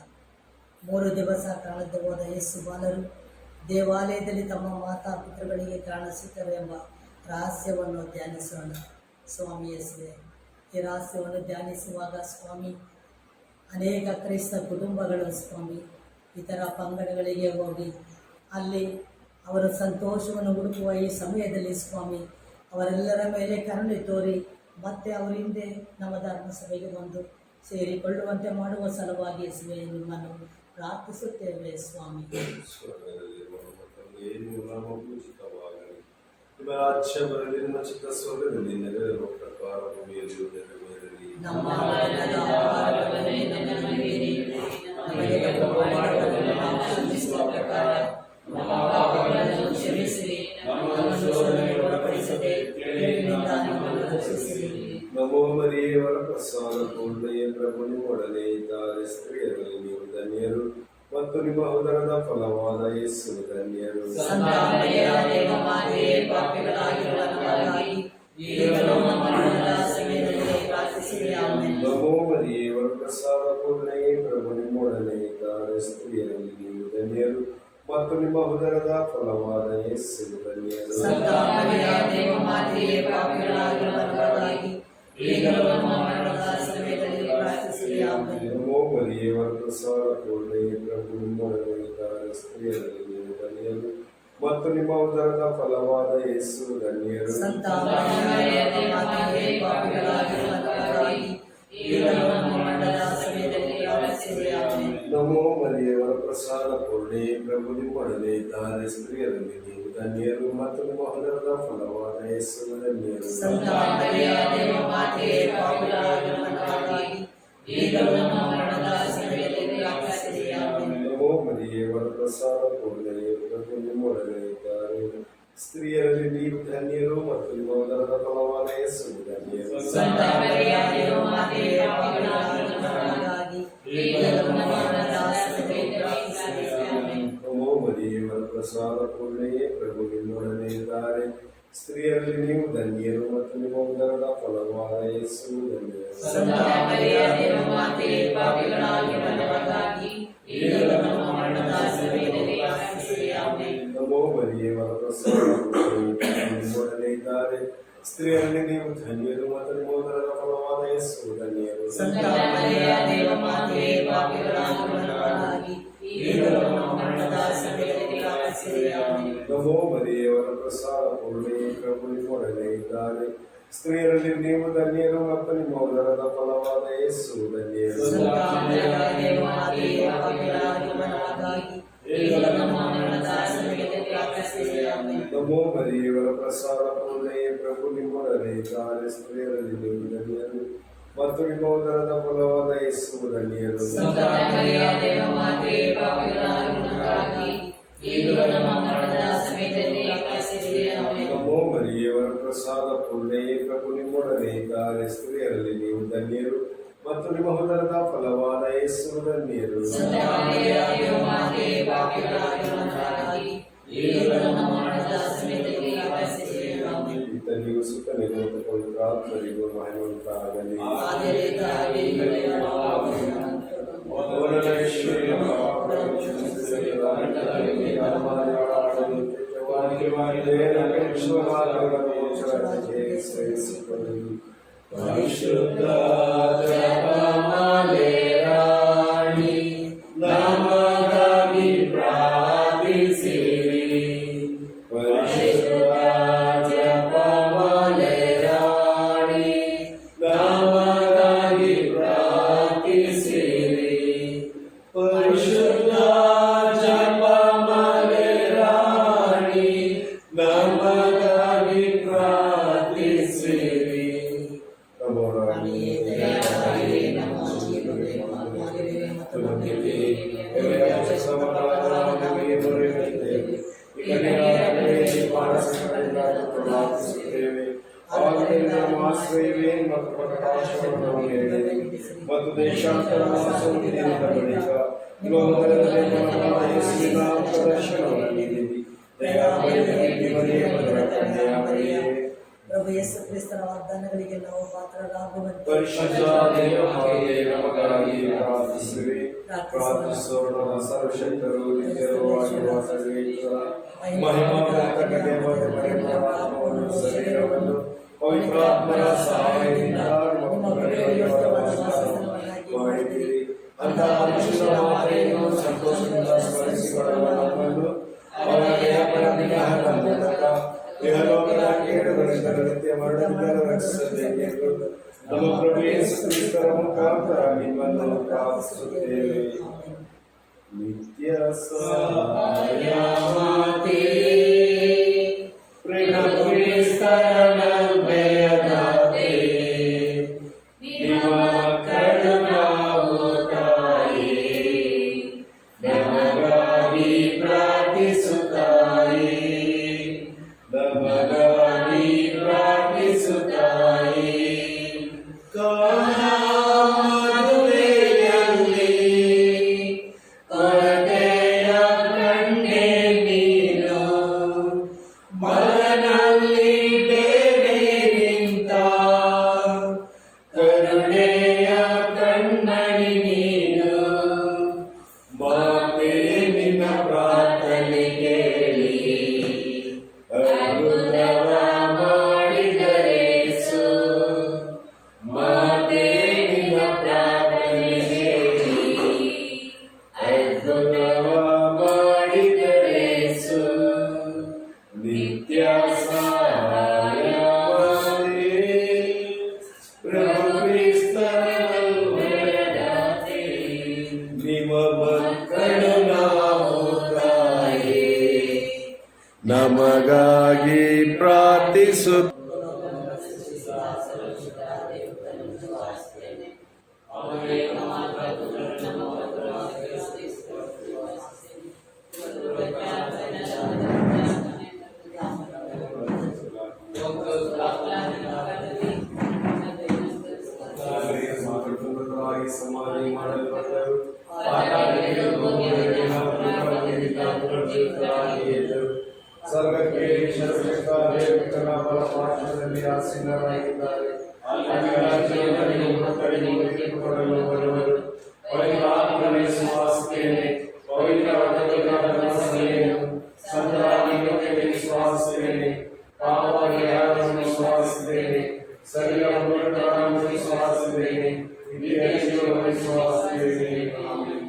3 ದಿವಸ ಕಾಣದೆ ಹೋದ ಯೇಸು ಬಾಲರು ದೇವಾಲಯದಲ್ಲಿ ತಮ್ಮ ಮಾತಾಪಿತೃಗಳಿಗೆ ಕಾಣಿಸುತ್ತಾರೆ ಎಂಬ ರಹಸ್ಯವನ್ನು ಧ್ಯಾನಿಸೋಣ. ಸ್ವಾಮಿ ಯೇಸುವೆ, ಈ ರಹಸ್ಯವನ್ನು ಧ್ಯಾನಿಸುವಾಗ ಸ್ವಾಮಿ, ಅನೇಕ ಕ್ರೈಸ್ತ ಕುಟುಂಬಗಳು ಸ್ವಾಮಿ ಇತರ ಪಂಗಡಗಳಿಗೆ ಹೋಗಿ ಅಲ್ಲಿ ಅವರ ಸಂತೋಷವನ್ನು ಹುಡುಕುವ ಈ ಸಮಯದಲ್ಲಿ ಸ್ವಾಮಿ, ಅವರೆಲ್ಲರ ಮೇಲೆ ಕರುಣೆ ತೋರಿ ಮತ್ತೆ ಅವರ ಹಿಂದೆ ನಮ್ಮ ಧರ್ಮಸಭೆಗೆ ಬಂದು ಸೇರಿಕೊಳ್ಳುವಂತೆ ಮಾಡುವ ಸಲುವಾಗಿ ಯೇಸುವೆ ನಿಮ್ಮನ್ನು ಪ್ರಾರ್ಥಿಸುತ್ತೇವೆ ಸ್ವಾಮಿ. ರಾಜ್ಯ ಬರಲಿ, ನಿಮ್ಮ ಚಿತ್ತ ಸ್ವರ್ಗದಲ್ಲಿ ನೆರವೇರುವ ಪ್ರಕಾರ ಭೂಮಿಯಲ್ಲಿಯೂ ನೆರವೇರಲಿ. ನಮ್ಮ ಅನ್ನದ ಆಹಾರವನ್ನು ನಮಗೆ ನೀಡಿರಿ. ನಮಗೆ ತಪ್ಪು ಮಾಡಿದವರನ್ನು ನಾವು ಕ್ಷಮಿಸುವ ಪ್ರಕಾರ ನಮ್ಮ ಪಾಪಗಳನ್ನು ಕ್ಷಮಿಸಿರಿ. ನಮ್ಮನ್ನು ಶೋಧನೆಗೆ ಒಳಪಡಿಸದೆ ಕೇಡಿನಿಂದ ನಮ್ಮನ್ನು ರಕ್ಷಿಸಿರಿ. ನಮೋ ಮರಿಯವರ ಪ್ರಸಾದ ಪೂರ್ಣೆಯ ಪ್ರಭು ನಿಮ್ಮೊಡನೆ ಇದ್ದಾರೆ. ಸ್ತ್ರೀಯರಲ್ಲಿ ನೀವು ಧನ್ಯರು ಮತ್ತು ನಿಮ್ಮ ಉದರದ ಫಲವಾದ ಯೇಸು ಧನ್ಯರು. ಸಂತ ಮರಿಯಾದೇವ ಮಾತೆಯೇ, ಪಾಪಿಗಳಾಗಿರುವ ನಮಗಾಗಿ ಈಗಲೂ ನಮ್ಮ ಮರಣದ ಸಮಯದಲ್ಲಿ ಪ್ರಾರ್ಥಿಸಿರಿ. ಆಮೆನ್. ನಮೋ ಮರಿಯವರ ಪ್ರಸಾದ ಪೂರ್ಣೆಯ ಪ್ರಭು ನಿಮ್ಮೊಡನೆ ಇದ್ದಾರೆ. ಸ್ತ್ರೀಯರಲ್ಲಿ ನೀವು ಧನ್ಯರು ಮತ್ತು ನಿಮ್ಮ ಉದರದ ಫಲವಾದ ಯೇಸು ಧನ್ಯರು. ಸಂತ ಮರಿಯಾದೇವ ಮಾತೆಯೇ, ಪಾಪಿಗಳಾಗಿರುವ ನಮಗಾಗಿ ಈಗಲೂ ನಮ್ಮ ಮರಣದ ಸಮಯದಲ್ಲಿ ಪ್ರಾರ್ಥಿಸಿರಿ. ಆಮೆನ್. ನಮೋ ಮರಿಯೇ ವರಪ್ರಸಾದ ಪೂರ್ಣೆಯೇ ಪ್ರಭು ನಿಮ್ಮೊಡನೆ ಇದ್ದಾರೆ, ಸ್ತ್ರೀಯರಲ್ಲಿ ನೀವು ಧನ್ಯರು ಮತ್ತು ನಿಮ್ಮ ಉದರದ ಫಲವಾದ ಯೇಸು ಧನ್ಯರು. ಸಂತ ಮರಿಯೇ ಮಾತೆಯೇ, ಪಾಪಿಗಳಾಗಿರುವ ನಮಗಾಗಿ ಈಗಲೂ ನಮ್ಮ ಮರಣದ ಸಮಯದಲ್ಲಿ ಪ್ರಾರ್ಥಿಸಿರಿ. ಆಮೆನ್. ನಮೋ ಮರಿಯೇ ವರಪ್ರಸಾದ ಪೂರ್ಣೆಯೇ ಪ್ರಭು ನಿಮ್ಮೊಡನೆ ಇದ್ದಾರೆ, ಸ್ತ್ರೀಯರಲ್ಲಿ ನೀವು ಧನ್ಯರು ಮತ್ತು ನಿಮ್ಮ ಉದರದ ಫಲವಾದ ಯೇಸು ಧನ್ಯರು. ಸಂತ ಮರಿಯೇ ಮಾತೆಯೇ, ಪಾಪಿಗಳಾಗಿರುವ ನಮಗಾಗಿ ಈಗಲೂ ನಮ್ಮ ಮರಣದ ಸಮಯದಲ್ಲಿ ಪ್ರಾರ್ಥಿಸಿರಿ. ಆಮೆನ್. ನಮೋ ಮರಿಯೇ ವರಪ್ರಸಾದ ಪೂರ್ಣೆಯೇ ಪ್ರಭು ನಿಮ್ಮೊಡನೆ ಇದ್ದಾರೆ, ಸ್ತ್ರೀಯರಲ್ಲಿ ನೀವು ಧನ್ಯರು ಮತ್ತು ನಿಮ್ಮ ಉದರದ ಫಲವಾದ ಯೇಸು ಧನ್ಯರು. ಸಂತ ಮರಿಯೇ ಮಾತೆಯೇ, ಪಾಪಿಗಳಾಗಿರುವ ನಮಗಾಗಿ ಈಗಲೂ ನಮ್ಮ ಮರಣದ ಸಮಯದಲ್ಲಿ ಪ್ರಾರ್ಥಿಸಿರಿ. ಆಮೆನ್. ನಮೋ ಮರಿಯೇ ವರಪ್ರಸಾದ ಪೂರ್ಣೆಯೇ ಪ್ರಭು ನಿಮ್ಮೊಡನೆ ಇದ್ದಾರೆ, ಸ್ತ್ರೀಯರಲ್ಲಿ ನೀವು ಧನ್ಯರು ಮತ್ತು ನಿಮ್ಮ ಉದರದ ಫಲವಾದ ಯೇಸು ಧನ್ಯರು. ಸಂತ ಮರಿಯೇ ಮಾತೆಯೇ, ಪಾಪಿಗಳಾಗಿರುವ ನಮಗಾಗಿ ಈಗಲೂ ನಮ್ಮ ಮರಣದ ಸಮಯದಲ್ಲಿ ಪ್ರಾರ್ಥಿಸಿರಿ. ಆಮೆನ್. ನಮೋ ಮರಿಯೇ ವರಪ್ರಸಾದ ಪೂರ್ಣೆಯೇ ಪ್ರಭು ನಿಮ್ಮೊಡನೆ ಇದ್ದಾರೆ, ಸ್ತ್ರೀಯರಲ್ಲಿ ನೀವು ಧನ್ಯರು ಮತ್ತು ನಿಮ್ಮ ಉದರದ ಫಲವಾದ ಯೇಸು ಧನ್ಯರು. ಸಂತ ಮರಿಯೇ ಮಾತೆಯೇ, ಪಾಪಿಗಳಾಗಿರುವ ನಮಗಾಗಿ ಈಗಲೂ ನಮ್ಮ ಮರಣದ ಸಮಯದಲ್ಲಿ ಪ್ರಾರ್ಥಿಸಿರಿ. ಆಮೆನ್. ನಮೋ ಮರಿಯೇ ವರಪ್ರಸಾದ ಪೂರ್ಣೆಯೇ ಪ್ರಭು ನಿಮ್ಮೊಡನೆ ಇದ್ದಾರೆ, ಸ್ತ್ರೀಯರಲ್ಲಿ ನೀವು ಧನ್ಯರು ಮತ್ತು ನಿಮ್ಮ ಉದರದ ಫಲವಾದ ಯೇಸು ಧನ್ಯರು. ಸಂತ ಮರಿಯೇ ಮಾತೆಯೇ, ಪಾಪಿಗಳಾಗಿರುವ ನಮಗಾಗಿ ಈಗಲೂ ನಮ್ಮ ಮರಣದ ಸಮಯದಲ್ಲಿ ಪ್ರಾರ್ಥಿಸಿರಿ. ಆಮೆನ್. ನಮೋ ಮರಿಯೇ ವರಪ್ರಸಾದ ಪೂರ್ಣೆಯೇ ಪ್ರಭು ನಿಮ್ಮೊಡನೆ ಇದ್ದಾರೆ, ಸ್ತ್ರೀಯರಲ್ಲಿ ನೀವು ಧನ್ಯರು ಮತ್ತು ನಿಮ್ಮ ಉದರದ ಫಲವಾದ ಯೇಸು ಧನ್ಯರು. ಸಂತ ಮರಿಯೇ ಮಾತೆಯೇ, ಪಾಪಿಗಳಾಗಿರುವ ನಮಗಾಗಿ ಈಗಲೂ ನಮ್ಮ ಮರಣದ ಸಮಯದಲ್ಲಿ ಪ್ರಾರ್ಥಿಸಿರಿ. ಆಮೆನ್. ನಮೋ ಮರಿಯೇ ವರಪ್ರಸಾದ ಪೂರ್ಣೆಯೇ ಪ್ರಭು ನಿಮ್ಮೊಡನೆ ಇದ್ದಾರೆ, ಸ್ತ್ರೀಯರಲ್ಲಿ ನೀವು ಧನ್ಯರು ಮತ್ತು ನಿಮ್ಮ ಉದರದ ಫಲವಾದ ಯೇಸು ಧನ್ಯರು. ಸಂತ ಮರಿಯೇ ಮಾತೆಯೇ, ಪಾಪಿಗಳಾಗಿರುವ ನಮಗಾಗಿ ಈಗಲೂ ನಮ್ಮ ಮರಣದ ಸಮಯದಲ್ಲಿ ಪ್ರಾರ್ಥಿಸಿರಿ. ಆಮೆನ್. ಇತನಿಗೂ ಸುತ್ತನಿಗೂ ಮತ್ತು ಪವಿತ್ರಾತ್ಮರಿಗೂ ಮಹಿಮೆ ಉಂಟಾಗಲಿ. ಆದಿಯಲ್ಲಿ ಈಗಲೂ ಯಾವಾಗಲೂ ಪರಿಶುದ್ಧ ಜಪಮಾಲೆ ರಾಣಿ ನಮಗಾಗಿ ಪ್ರಾರ್ಥಿಸಿರಿ. ಪರಿಶುದ್ಧ ಜಪಮಾಲೆ ರಾಣಿ ನಮಗಾಗಿ ಪ್ರಾರ್ಥಿಸಿರಿ. ಪರಿಶುದ್ಧ ಜಪಮಾಲೆ ರಾಣಿ ನಮಗಾಗಿ ಪ್ರಾರ್ಥಿಸಿರಿ. ನಮೋ ರಾಣಿಯೇ, ದಯಾಮಯಿಯೇ, ನಮ್ಮ ಜೀವವೇ, ಮಾರ್ಗವೇ ಮತ್ತು ನಂಬಿಕೆ, ಎಲೆಯ ಸಮಾಧಾನವೇ ದೊರೆಯುತ್ತೇವೆ. ಈ ಕನ್ಯೆಯಾಗಿ ಪಾರಸಗಳಿಂದ ಪ್ರಾರ್ಥಿಸುತ್ತೇವೆ. ಆದ್ದರಿಂದ ನಮ್ಮ ಆಶ್ರಯವೇ ಮತ್ತು ಪ್ರಕಾಶವನ್ನು ನೀಡಿ ಮತ್ತು ದೇಶಾಂತರ ವಾಸವಿನಿಂದ ಬಳಿಕ ಲೋಕದಲ್ಲಿ ನಮ್ಮನ್ನ ಯೇಸುವಿನ ದರ್ಶನವನ್ನು ನೀಡಿರಿ. ದಯಾಮಯಿಯೇ, ದೇವರೇ, ಮಧುರ ಕನ್ಯೆಯಾಗಿಯೇ, ಪ್ರಭು ಯೇಸು ಕ್ರಿಸ್ತನ ವಾಗ್ದಾನಗಳಿಗೆ ನಾವು ಪಾತ್ರರಾಗುವಂತೆ ಪರಿಶುದ್ಧ ದೇವಮಾತೆಯೇ, ನಮಗಾಗಿ ಪ್ರಾರ್ಥಿಸಿರಿ. ಪ್ರಾರ್ಥಿಸೋಣ. ಸರ್ವಶಕ್ತರು, ನಿತ್ಯರೂ ಆಗಿರುವ ಸರ್ವೇಶ್ವರ, ಮಹಿಮಾತ್ಮಕತೆ ಮತ್ತು ಪರಿಪೂರ್ಣಾತ್ಮವನ್ನು ಶರೀರವನ್ನು ಪವಿತ್ರಾತ್ಮರ ಸಹಾಯದಿಂದ ನಮ್ಮ ಮಾಡಿದ್ದೀರಿ. ಅಂತಹ ಪರಿಶುದ್ಧ ಮಾತೆಯನ್ನು ಸಂತೋಷದಿಂದ ಸ್ಮರಿಸಿಕೊಳ್ಳುವ ನಮ್ಮನ್ನು ಅವರ ದೇಹದ ಮೂಲಕ ಇಹಲೋಕದ ಕೇಡುಗಳಿಂದ ನಿತ್ಯ ಮರಣದಿಂದ ರಕ್ಷಿಸಬೇಕೆಂದು ನಮ್ಮ ಪ್ರಭು ಯೇಸು ಕ್ರಿಸ್ತರ ಮುಖಾಂತರ ನಿಮ್ಮನ್ನು ಪ್ರಾರ್ಥಿಸುತ್ತೇವೆ. ನಿತ್ಯ ಸಹಾಯ ಮಾತೆಯೇ, ಪ್ರಭು ಕ್ರಿಸ್ತರ ನಂಬೆಯದಾತೆ, ನಿಮ್ಮ ಮಕ್ಕಳು ನಾವು ತಾಯೇ, ನಮಗಾಗಿ ಪ್ರಾರ್ಥಿಸುತ್ತಾಯೇ, ನಮಗಾಗಿ ಪ್ರಾರ್ಥಿಸುತ್ತಾಯೇ. ಮದುವೆಯಲ್ಲಿ ಕೊರತೆಯ ಕಂಡೆ ನೀನು, ಮಗನಲ್ಲಿ ಬೇರೆ ನಿಂತ ಕರುಣೆಯ ಕಣ್ಣಣಿ ನೀನು. ಮಾತೆ ನಿನ್ನ ಪ್ರಾರ್ಥನೆಗೆ ನಮಗಾಗಿ ಪ್ರಾರ್ಥಿಸು. ಸಮಾಧಿ ಮಾಡಲ್ಪಟ್ಟರು, ಸ್ವರ್ಗಕ್ಕೆ ಸರ್ವಶಕ್ತ ದೇವರ ಬಲಪಾರ್ಶ್ವದಲ್ಲಿ ಆಸೀನರಾಗಿದ್ದಾರೆ. ಕೊಡಲು ಬರುವರು. ಪವಿತ್ರ ಆತ್ಮನೇ ವಿಶ್ವಾಸಿಸುತ್ತೇನೆ, ಪವಿತ್ರ ಸಂತರಾಗಿರುತ್ತೇನೆ ವಿಶ್ವಾಸಿಸುತ್ತೇನೆ, ಪಾಪಪರಿಹಾರವನ್ನು ವಿಶ್ವಾಸಿಸುತ್ತೇನೆ, ಶರೀರವನ್ನು ವಿಶ್ವಾಸಿಸುತ್ತೇನೆ, ನಿತ್ಯ ಜೀವವನ್ನು ವಿಶ್ವಾಸಿಸುತ್ತೇನೆ. ಆಮೆನ್.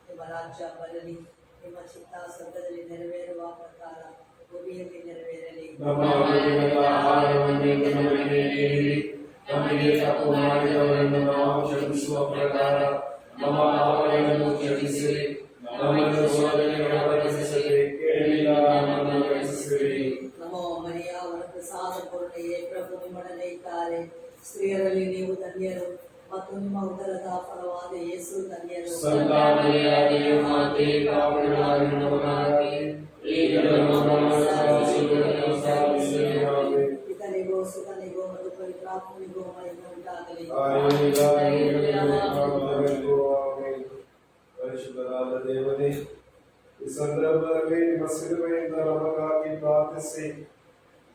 ನಿಮ್ಮ ರಾಜ್ಯ ಬರಲಿ, ನಿಮ್ಮ ಚಿತ್ತ ಸ್ವರ್ಗದಲ್ಲಿ ನೆರವೇರುವ ಪ್ರಕಾರ ಭೂಮಿಯಲ್ಲಿ ನೆರವೇರಲಿ. ನಮ್ಮ ಅನುದಿನದ ಆಹಾರವನ್ನು ನಮಗೆ ನೀಡಿರಿ. ನಮಗೆ ತಪ್ಪು ಮಾಡಿದವರನ್ನು ನಾವು ಕ್ಷಮಿಸುವ ಪ್ರಕಾರ ನಮ್ಮ ಪಾಪಗಳನ್ನು ಕ್ಷಮಿಸಿರಿ. ನಮ್ಮನ್ನು ಶೋಧನೆಗೆ ಒಳಪಡಿಸದೆ ಕೇಳಿಲ್ಲ ನಮ್ಮನ್ನು ರಕ್ಷಿಸಿರಿ. ನಮೋ ಮರಿಯ ವರಪ್ರಸಾದ ಪೂರ್ಣೆಯೇ, ಪ್ರಭು ನಿಮ್ಮೊಡನೆ ಇದ್ದಾರೆ. ಸ್ತ್ರೀಯರಲ್ಲಿ ನೀವು ಧನ್ಯರು ಮತ್ತು ನಿಮ್ಮ ಉದರದ ಫಲವಾದ ಯೇಸು ಧನ್ಯರು. ಸಂತ ಮರಿಯಾಗೆ ಮಾತೆ, ಪಾಪಿಗಳಾದ ನಮಗಾಗಿ ಈಗಲೂ ನಮ್ಮ ಮರಣಸಮಯದಲ್ಲಿಯೂ ಪ್ರಾರ್ಥಿಸಿರಿ. ಆಮೆನ್. ಪಿತನಿಗೂ ಸುತನಿಗೂ ಮತ್ತು ಪವಿತ್ರಾತ್ಮನಿಗೂ ಮಹಿಮೆ ಉಂಟಾಗಲಿ. ಆಮೆನ್. ಪರಿಶುದ್ಧರಾದ ದೇವರೇ, ಈ ಸಂದರ್ಭದಲ್ಲಿ ನಿಮ್ಮ ಸಿಲುಬೆಯಿಂದ ನಮಗಾಗಿ ಪ್ರಾರ್ಥಿಸಿ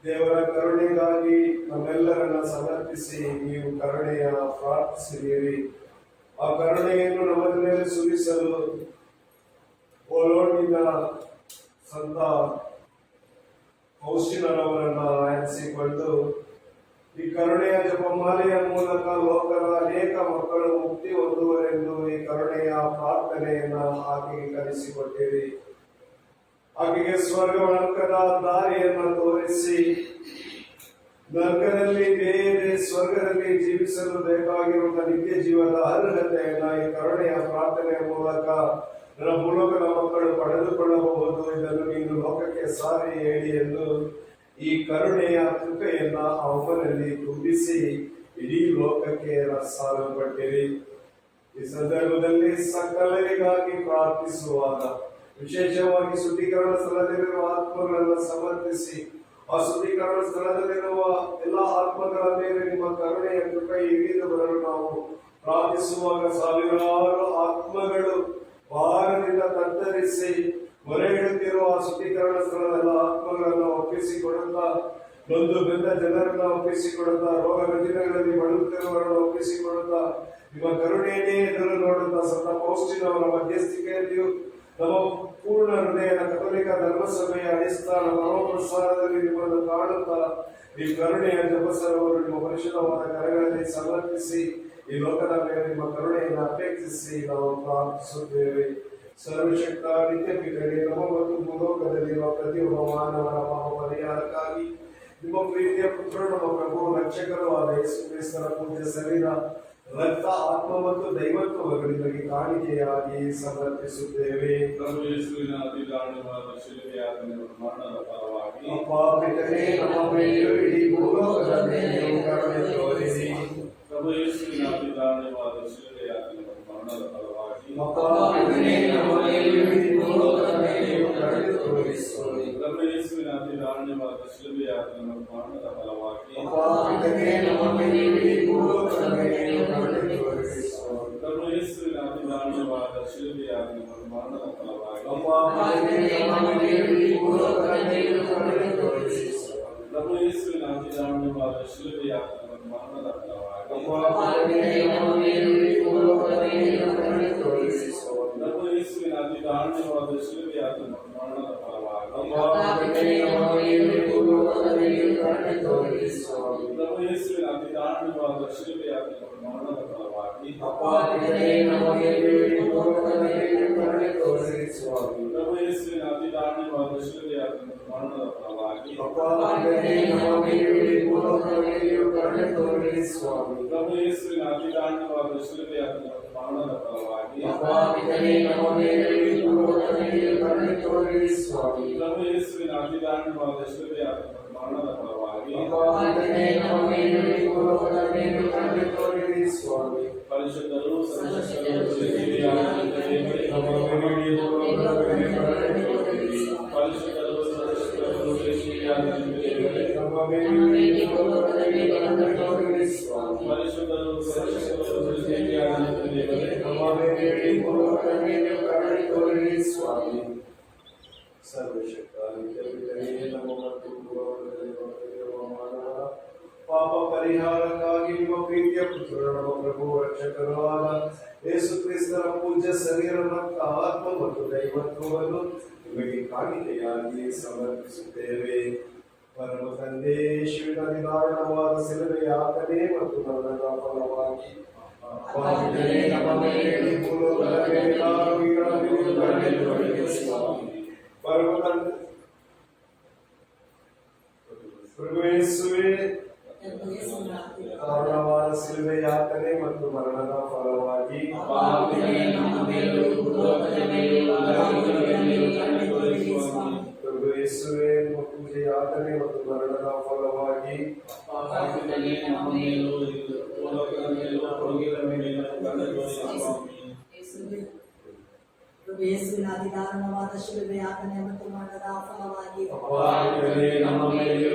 ದೇವರ ಕರುಣೆಗಾಗಿ ನಮ್ಮೆಲ್ಲರನ್ನ ಸಮರ್ಪಿಸಿ ನೀವು ಕರುಣೆಯ ಪ್ರಾರ್ಥಿಸಿದ್ದೀರಿ. ಆ ಕರುಣೆಯನ್ನು ನಮ್ಮ ಮೇಲೆ ಸುರಿಸಲು ಪೋಲೋಣಿನ ಸಂತ ಕೌಶಿನರವರನ್ನ ಆರಿಸಿಕೊಂಡು ಈ ಕರುಣೆಯ ಜಪಮಾಲೆಯ ಮೂಲಕ ಲೋಕದ ಅನೇಕ ಮಕ್ಕಳು ಮುಕ್ತಿ ಹೊಂದುವರೆಂದು ಈ ಕರುಣೆಯ ಪ್ರಾರ್ಥನೆಯನ್ನ ಆಕೆಗೆ ಕಲಿಸಿಕೊಟ್ಟಿರಿ. ಆಕೆಗೆ ಸ್ವರ್ಗ ನರಕದ ದಾರಿಯನ್ನ ತೋರಿಸಿ ನರಕದಲ್ಲಿ ಬೇರೆ ಸ್ವರ್ಗದಲ್ಲಿ ಜೀವಿಸಲು ಬೇಕಾಗಿರುವ ನಿತ್ಯ ಜೀವದ ಅರ್ಹತೆಯನ್ನ ಈ ಕರುಣೆಯ ಪ್ರಾರ್ಥನೆಯ ಮೂಲಕ ನನ್ನ ಮೂಲಕದ ಮಕ್ಕಳು ಪಡೆದುಕೊಳ್ಳಬಹುದು. ಇದನ್ನು ನೀನು ಲೋಕಕ್ಕೆ ಸಾರಿ ಹೇಳಿ ಎಂದು ಈ ಕರುಣೆಯ ಕೃಪೆಯನ್ನ ಅವನಲ್ಲಿ ತುಂಬಿಸಿ ಇಡೀ ಲೋಕಕ್ಕೆ ಸಾರಲ್ಪಟ್ಟಿರಿ. ಈ ಸಂದರ್ಭದಲ್ಲಿ ಸಕಲರಿಗಾಗಿ ಪ್ರಾರ್ಥಿಸುವಾಗ ವಿಶೇಷವಾಗಿ ಶುದ್ಧೀಕರಣ ಸ್ಥಳದಲ್ಲಿರುವ ಆತ್ಮಗಳನ್ನು ಸಮರ್ಪಿಸಿ ಆ ಶುದ್ಧೀಕರಣ ಸ್ಥಳದಲ್ಲಿರುವ ಎಲ್ಲ ಆತ್ಮಗಳ ಮೇಲೆ ನಿಮ್ಮ ಕರುಣೆಯ ಕೃಪೆ ಇಳಿದು ಬರಲು ನಾವು ಪ್ರಾರ್ಥಿಸುವಾಗ ಸಾವಿರಾರು ಆತ್ಮಗಳು ಭಾರದಿಂದ ತತ್ತರಿಸಿ ಮೊರೆ ಇಡುತ್ತಿರುವ ಶುದ್ಧೀಕರಣ ಸ್ಥಳದ ಆತ್ಮಗಳನ್ನು ಒಪ್ಪಿಸಿಕೊಡುತ್ತಾ, ನೊಂದು ಬೆಂದ ಜನರನ್ನ ಒಪ್ಪಿಸಿಕೊಡುತ್ತಾ, ರೋಗ ರುಜಿನಗಳಲ್ಲಿ ಬಳಲುತ್ತಿರುವವರನ್ನು ಒಪ್ಪಿಸಿಕೊಡುತ್ತಾ, ನಿಮ್ಮ ಕರುಣೆಯನ್ನೇ ಎದುರು ನೋಡುತ್ತಾ ಸಂತ ಪೌಷ್ಟಿನವರ ಮಧ್ಯಸ್ಥಿಕೆಯಲ್ಲಿಯೂ ನಮ್ಮ ಪೂರ್ಣ ಹೃದಯದ ಕಥೋಲಿಕ ಧರ್ಮಸಭೆಯ ಅಡಿಸ್ಥಾನ ಪರಮಪ್ರಸಾದದಲ್ಲಿ ನಿಮ್ಮನ್ನು ಕಾಣುತ್ತಾ ಈ ಕರುಣೆಯ ಜಪಸರವರು ನಿಮ್ಮ ಪರಿಶುದ್ಧವಾದ ಕರೆಗಳಲ್ಲಿ ಸಮರ್ಪಿಸಿ ಈ ಲೋಕದ ಮೇಲೆ ನಿಮ್ಮ ಕರುಣೆಯನ್ನು ಅಪೇಕ್ಷಿಸಿ ನಾವು ಪ್ರಾರ್ಥಿಸುತ್ತೇವೆ. ಸರ್ವಶಕ್ತ ನಿತ್ಯ ಪಿತನೇ, ನಮ್ಮ ಮತ್ತು ಭೂಲೋಕದಲ್ಲಿರುವ ಪ್ರತಿಯೊಬ್ಬ ಮಾನವರ ಪಾಪ ಪರಿಹಾರಕ್ಕಾಗಿ ನಿಮ್ಮ ಪ್ರೀತಿಯ ಪುತ್ರ ನಮ್ಮ ಪ್ರಭು ರಕ್ಷಕರು ಆದ ಯೇಸು ಕ್ರಿಸ್ತರ ಪೂಜ್ಯ ಶರೀರ, ರಕ್ತ, ಆತ್ಮ ಮತ್ತು ದೈವತ್ವಗಳಿಗೆ ಕಾಣಿಕೆಯಾಗಿ ಸಮರ್ಪಿಸುತ್ತೇವೆ. ಪ್ರಭು ಯೇಸುವಿನ ಅತಿದಾರುಣವಾದ ಶಿಲುಬೆಯಾದ ಮರಣದ ಫಲವಾಗಿ ಅಪ್ಪ ಪಿತನೇ, ನಮ್ಮ ಮೇಲೆಯೂ ಇಡೀ ಭೂಲೋಕದ ಮೇಲೆಯೂ ಕರುಣೆ ತೋರಿಸಿ. ಪ್ರಭು ಯೇಸುವಿನ ಅತಿದಾರುಣವಾದ ಶಿಲುಬೆಯಾದ ಮರಣದ ಫಲವಾಗಿ ಅಪ್ಪ ಪಿತನೇ, ನಮ್ಮ ಮೇಲೆಯೂ ಇಡೀ ಭೂಲೋಕದ ಮೇಲೆಯೂ ಕರುಣೆ ತೋರಿಸು. ಪ್ರಭು ಯೇಸುವಿನ ಅತಿದಾರುಣವಾದ ಶಿಲುಬೆಯಾದ ಮರಣದ ಫಲವಾಗಿ ಅಪ್ಪ ಪಿತನೇ, ನಮ್ಮ ಮೇಲೆಯೂ ಇಡೀ ಭೂಲೋಕದ ಮೇಲೆಯೂ ಕರುಣೆ ತೋರಿಸು. ಪ್ರಭು ಯೇಸುವಿನ ಅತಿದಾರುಣವಾದ ಶಿಲುಬೆಯಾದ ಮರಣದ ಫಲವಾಗಿ ಅಪ್ಪ ಪಿತನೇ, ನಮ್ಮ ಮೇಲೆಯೂ ಇಡೀ ಭೂಲೋಕದ ಮೇಲೆಯೂ ಕರುಣೆ ತೋರಿಸು. ಪ್ರಭು ಯೇಸುವಿನ ಅತಿದಾರುಣವಾದ ಶಿಲುಬೆಯಾದ ಮರಣದ ಫಲವಾಗಿ ಅಪ್ಪ ಪಿತನೇ, ನಮ್ಮ ಮೇಲೆಯೂ ಇಡೀ ಭೂಲೋಕದ ಮೇಲೆಯೂ ಕರುಣೆ ತೋರಿಸು. ಪ್ರಭು ಯೇಸುವಿನ ಅತಿದಾರುಣವಾದ ಶಿಲುಬೆಯಾದ ಮರಣದ ಫಲವಾಗಿ ಅಪ್ಪ ಪಿತನೇ, ನಮ್ಮ ಮೇಲೆಯೂ ಇಡೀ ಭೂಲೋಕದ ಮೇಲೆಯೂ ಕರುಣೆ ತೋರಿಸು. ಪ್ರಭು ಯೇಸುವಿನ ಅತಿದಾರುಣವಾದ ಶಿಲುಬೆಯಾದ ಮರಣದ ಫಲವಾಗಿ ಅಪ್ಪ ಪಿತನೇ, ನಮ್ಮ ಮೇಲೆಯೂ ಇಡೀ ಭೂಲೋಕದ ಮೇಲೆಯೂ ಕರುಣೆ ತೋರಿಸು. ಪ್ರಭು ಯೇಸುವಿನ ಅತಿದಾರುಣವಾದ ಶಿಲುಬೆಯಾದ ಮರಣದ ಫಲವಾಗಿ ಅಪ್ಪ ಪಿತನೇ, ನಮ್ಮ ಮೇಲೆಯೂ ಇಡೀ ಭೂಲೋಕದ ಮೇಲೆಯೂ ಕರುಣೆ ತೋರಿಸು. ಪ್ರಭು ಯೇಸುವಿನ ಅತಿದಾರುಣವಾದ ಶಿಲುಬೆಯಾದ ಮರಣದ ಫಲವಾಗಿ ಪಾಪಿಗಳೇ ನಮ್ಮ ಮೇಲೆ ಭೂಲೋಕದ ಮೇಲೆ ಕರುಣೆ ತೋರಿರಿ ಸ್ವಾಮಿ. ಪ್ರಭು ಯೇಸುವಿನ ಅತಿದಾರುಣವಾದ ಶಿಲುಬೆಯ ಮರಣದ ಫಲವಾಗಿ ಪಾಪಿಗಳೇ ನಮ್ಮ ಮೇಲೆ ಭೂಲೋಕದ ಮೇಲೆ ಕರುಣೆ ತೋರಿರಿ ಸ್ವಾಮಿ. ಪರಿಶುದ್ಧರು ಸರ್ವಶಕ್ತರು ಜೀವಿಯಾದ ದೇವರೇ, ನಮ್ಮ ಮೇಲೆ ಭೂಲೋಕದ ಮೇಲೆ ಕರುಣೆ ತೋರಿರಿ ಸ್ವಾಮಿ. ಪರಿಶುದ್ಧರು ಸರ್ವಶಕ್ತರು ಜೀವಿಯಾದ ದೇವರೇ, ನಮ್ಮ ಮೇಲೆ ಭೂಲೋಕದ ಮೇಲೆ ಕರುಣೆ ತೋರಿರಿ ಸ್ವಾಮಿ. ಪರಿಶುದ್ಧರು ಸರ್ವಶಕ್ತರು ಜೀವಿಯಾದ ದೇವರೇ, ನಮ್ಮ ಮೇಲೆ ಭೂಲೋಕದ ಮೇಲೆ ಕರುಣೆ ತೋರಿರಿ ಸ್ವಾಮಿ. ಸರ್ವಶಕ್ತ ನಿತ್ಯ ಪಿತನೇ, ನಮ್ಮ ಮತ್ತು ಭೂಲೋಕದಲ್ಲಿ ಬರುತ್ತಿರುವ ಮಾನವರ ಪಾಪ ಪರಿಹಾರಕ್ಕಾಗಿ ನಿಮ್ಮ ಪ್ರೀತಿಯ ಪುತ್ರರು ನಮ್ಮ ಪ್ರಭು ರಕ್ಷಕರೂ ಆದ ಯೇಸು ಕ್ರಿಸ್ತರ ಪೂಜ್ಯ ಶರೀರ ಮತ್ತು ಆತ್ಮ ಮತ್ತು ದೈವತ್ವವನ್ನು ನಿಮಗೆ ಕಾಣಿಕೆಯಾಗಿ ಸಮರ್ಪಿಸುತ್ತೇವೆ. ಪರಮ ತಂದೆ, ಶಿವನ ನಿಧಾನವಾದ ಶಿಲುಬೆ ಯಾತನೆ ಮತ್ತು ಮರಣದ ಫಲವಾಗಿ ಪಾಪಿಗಳೇ ನಮ್ಮ ಮೇಲೆ ಭೂಲೋಕದ ಮೇಲೆ ರೋಗಿಗಳ ಮೇಲೆ ಕರುಣೆ ತೋರಿರಿ ಸ್ವಾಮಿ. ಪರಮ ತಂದೆ, ಪ್ರಭು ಯೇಸುವೇ, ಕಾರಣವಾದ ಶಿಲುಬೆ ಯಾತನೆ ಮತ್ತು ಮರಣದ ಫಲವಾಗಿ ಪಾಪಿಗಳೇ ನಮ್ಮ ಮೇಲೆ ಭೂಲೋಕದ ಮೇಲೆ ರೋಗಿಗಳ ಮೇಲೆ ಕರುಣೆ ತೋರಿರಿ ಸ್ವಾಮಿ. ಪ್ರಭು ಯೇಸುವೇ, ಪೂಜೆ ಯಾತನೆ ಮತ್ತು ಮರಣದ ಫಲವಾಗಿ ಪಾಪಿಗಳೇ ನಮ್ಮ ಮೇಲೂ ಭೂಲೋಕದ ಮೇಲೂ ರೋಗಿಗಳ ಮೇಲೂ ಕರುಣೆ ತೋರಿರಿ ಸ್ವಾಮಿ. ಪ್ರಭು ಯೇಸುವಿನ ಅತಿದಾರುಣವಾದ ಶಿಲುಬೆ ಯಾತನೆ ಮತ್ತು ಮರಣದ ಫಲವಾಗಿ ಪಾಪಿಗಳೇ ನಮ್ಮ ಮೇಲೆ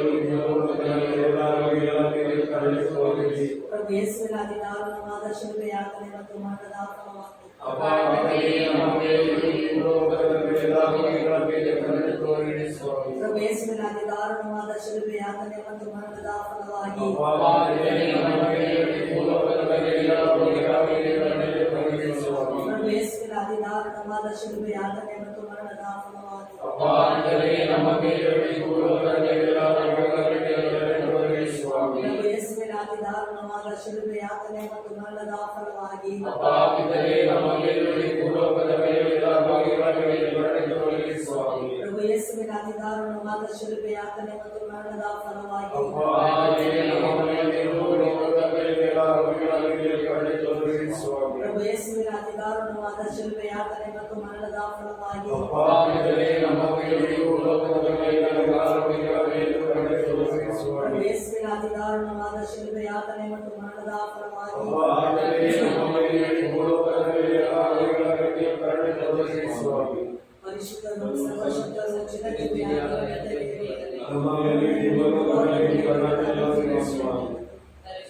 ಭೂಲೋಕದ ಮೇಲೆ ರೋಗಿಗಳ ಮೇಲೆ ಕರುಣೆ ತೋರಿರಿ. ಪ್ರಭು ಯೇಸುವಿನ ಅತಿದಾರುಣವಾದ ಶಿಲುಬೆ ಯಾತನೆ ಮತ್ತು ಮರಣದ ಫಲವಾಗಿ ಪಾಪಿಗಳೇ ನಮ್ಮ ಮೇಲೆ ಭೂಲೋಕದ ಮೇಲೆ ರೋಗಿಗಳ ಮೇಲೆ ಕರುಣೆ ತೋರಿರಿ ಸ್ವಾಮಿ. ಪ್ರಭು ಯೇಸುವಿನ ಅತಿದಾರುಣವಾದ ಶಿಲುಬೆ ಯಾತನೆ ಮತ್ತು ಮರಣದ ಫಲವಾಗಿ ಪಾಪಿಗಳೇ ನಮ್ಮ ಮೇಲೆ ಭೂಲೋಕದ ಮೇಲೆ ರೋಗಿಗಳ ಮೇಲೆ ಕರುಣೆ ತೋರಿರಿ ಸ್ವಾಮಿ. ಪ್ರಭು ಯೇಸುವಿನ ಅತಿದಾರುಣವಾದ ಶಿಲುಬೆ ಯಾತನೆ ಮತ್ತು ಮರಣದ ಫಲವಾಗಿ ಪಾಪಿಗಳೇ ನಮ್ಮ ಮೇಲೆ ಭೂಲೋಕದ ಮೇಲೆ ರೋಗಿಗಳ ಮೇಲೆ ಕರುಣೆ ತೋರಿರಿ ಸ್ವಾಮಿ. ಪ್ರಭು ಯೇಸುವಿನ ಅತಿದಾರುಣವಾದ ಶಿಲುಬೆ ಯಾತನೆ ಮತ್ತು ಮರಣದ ಫಲವಾಗಿ ಪಾಪಿಗಳೇ ನಮ್ಮ ಮೇಲೆ ಭೂಲೋಕದ ಮೇಲೆ ರೋಗಿಗಳ ಮೇಲೆ ಕರುಣೆ ತೋರಿರಿ ಸ್ವಾಮಿ. ಪ್ರಭು ಯೇಸುವಿನ ಅತಿದಾರುಣವಾದ ಶಿಲುಬೆ ಯಾತನೆ ಮತ್ತು ಮರಣದ ಫಲವಾಗಿ ಪಾಪಿಗಳೇ ನಮ್ಮ ಮೇಲೆ ಭೂಲೋಕದ ಮೇಲೆ ರೋಗಿಗಳ ಮೇಲೆ ಕರುಣೆ ತೋರಿರಿ ಸ್ವಾಮಿ. ಪ್ರಭು ಯೇಸುವಿನ ಅತಿದಾರುಣವಾದ ಶಿಲುಬೆ ಯಾತನೆ ಮತ್ತು ಮರಣದ ಫಲವಾಗಿ ಪಾಪಿಗಳೇ ನಮ್ಮ ಮೇಲೆ ಭೂಲೋಕದ ಮೇಲೆ ರೋಗಿಗಳ ಮೇಲೆ ಕರುಣೆ ತೋರಿರಿ ಸ್ವಾಮಿ. ಪ್ರಭು ಯೇಸುವಿನ ಅತಿದಾರುಣವಾದ ಶಿಲುಬೆ ಯಾತನೆ ಮತ್ತು ಮರಣದ ಫಲವಾಗಿ ಪಾಪಿಗಳೇ ನಮ್ಮ ಮೇಲೆ ಭೂಲೋಕದ ಮೇಲೆ ರೋಗಿಗಳ ಮೇಲೆ ಕರುಣೆ ತೋರಿರಿ ಸ್ವಾಮಿ. ಪರಿಶುದ್ಧರು ಸರ್ವಶಕ್ತರು ಚಿರಜೀವಿಯಾದ ದೇವರೇ, ನಮ್ಮ ಮೇಲೆ ಭೂಲೋಕದ ಮೇಲೆ ಕರುಣೆ ತೋರಿರಿ ಸ್ವಾಮಿ.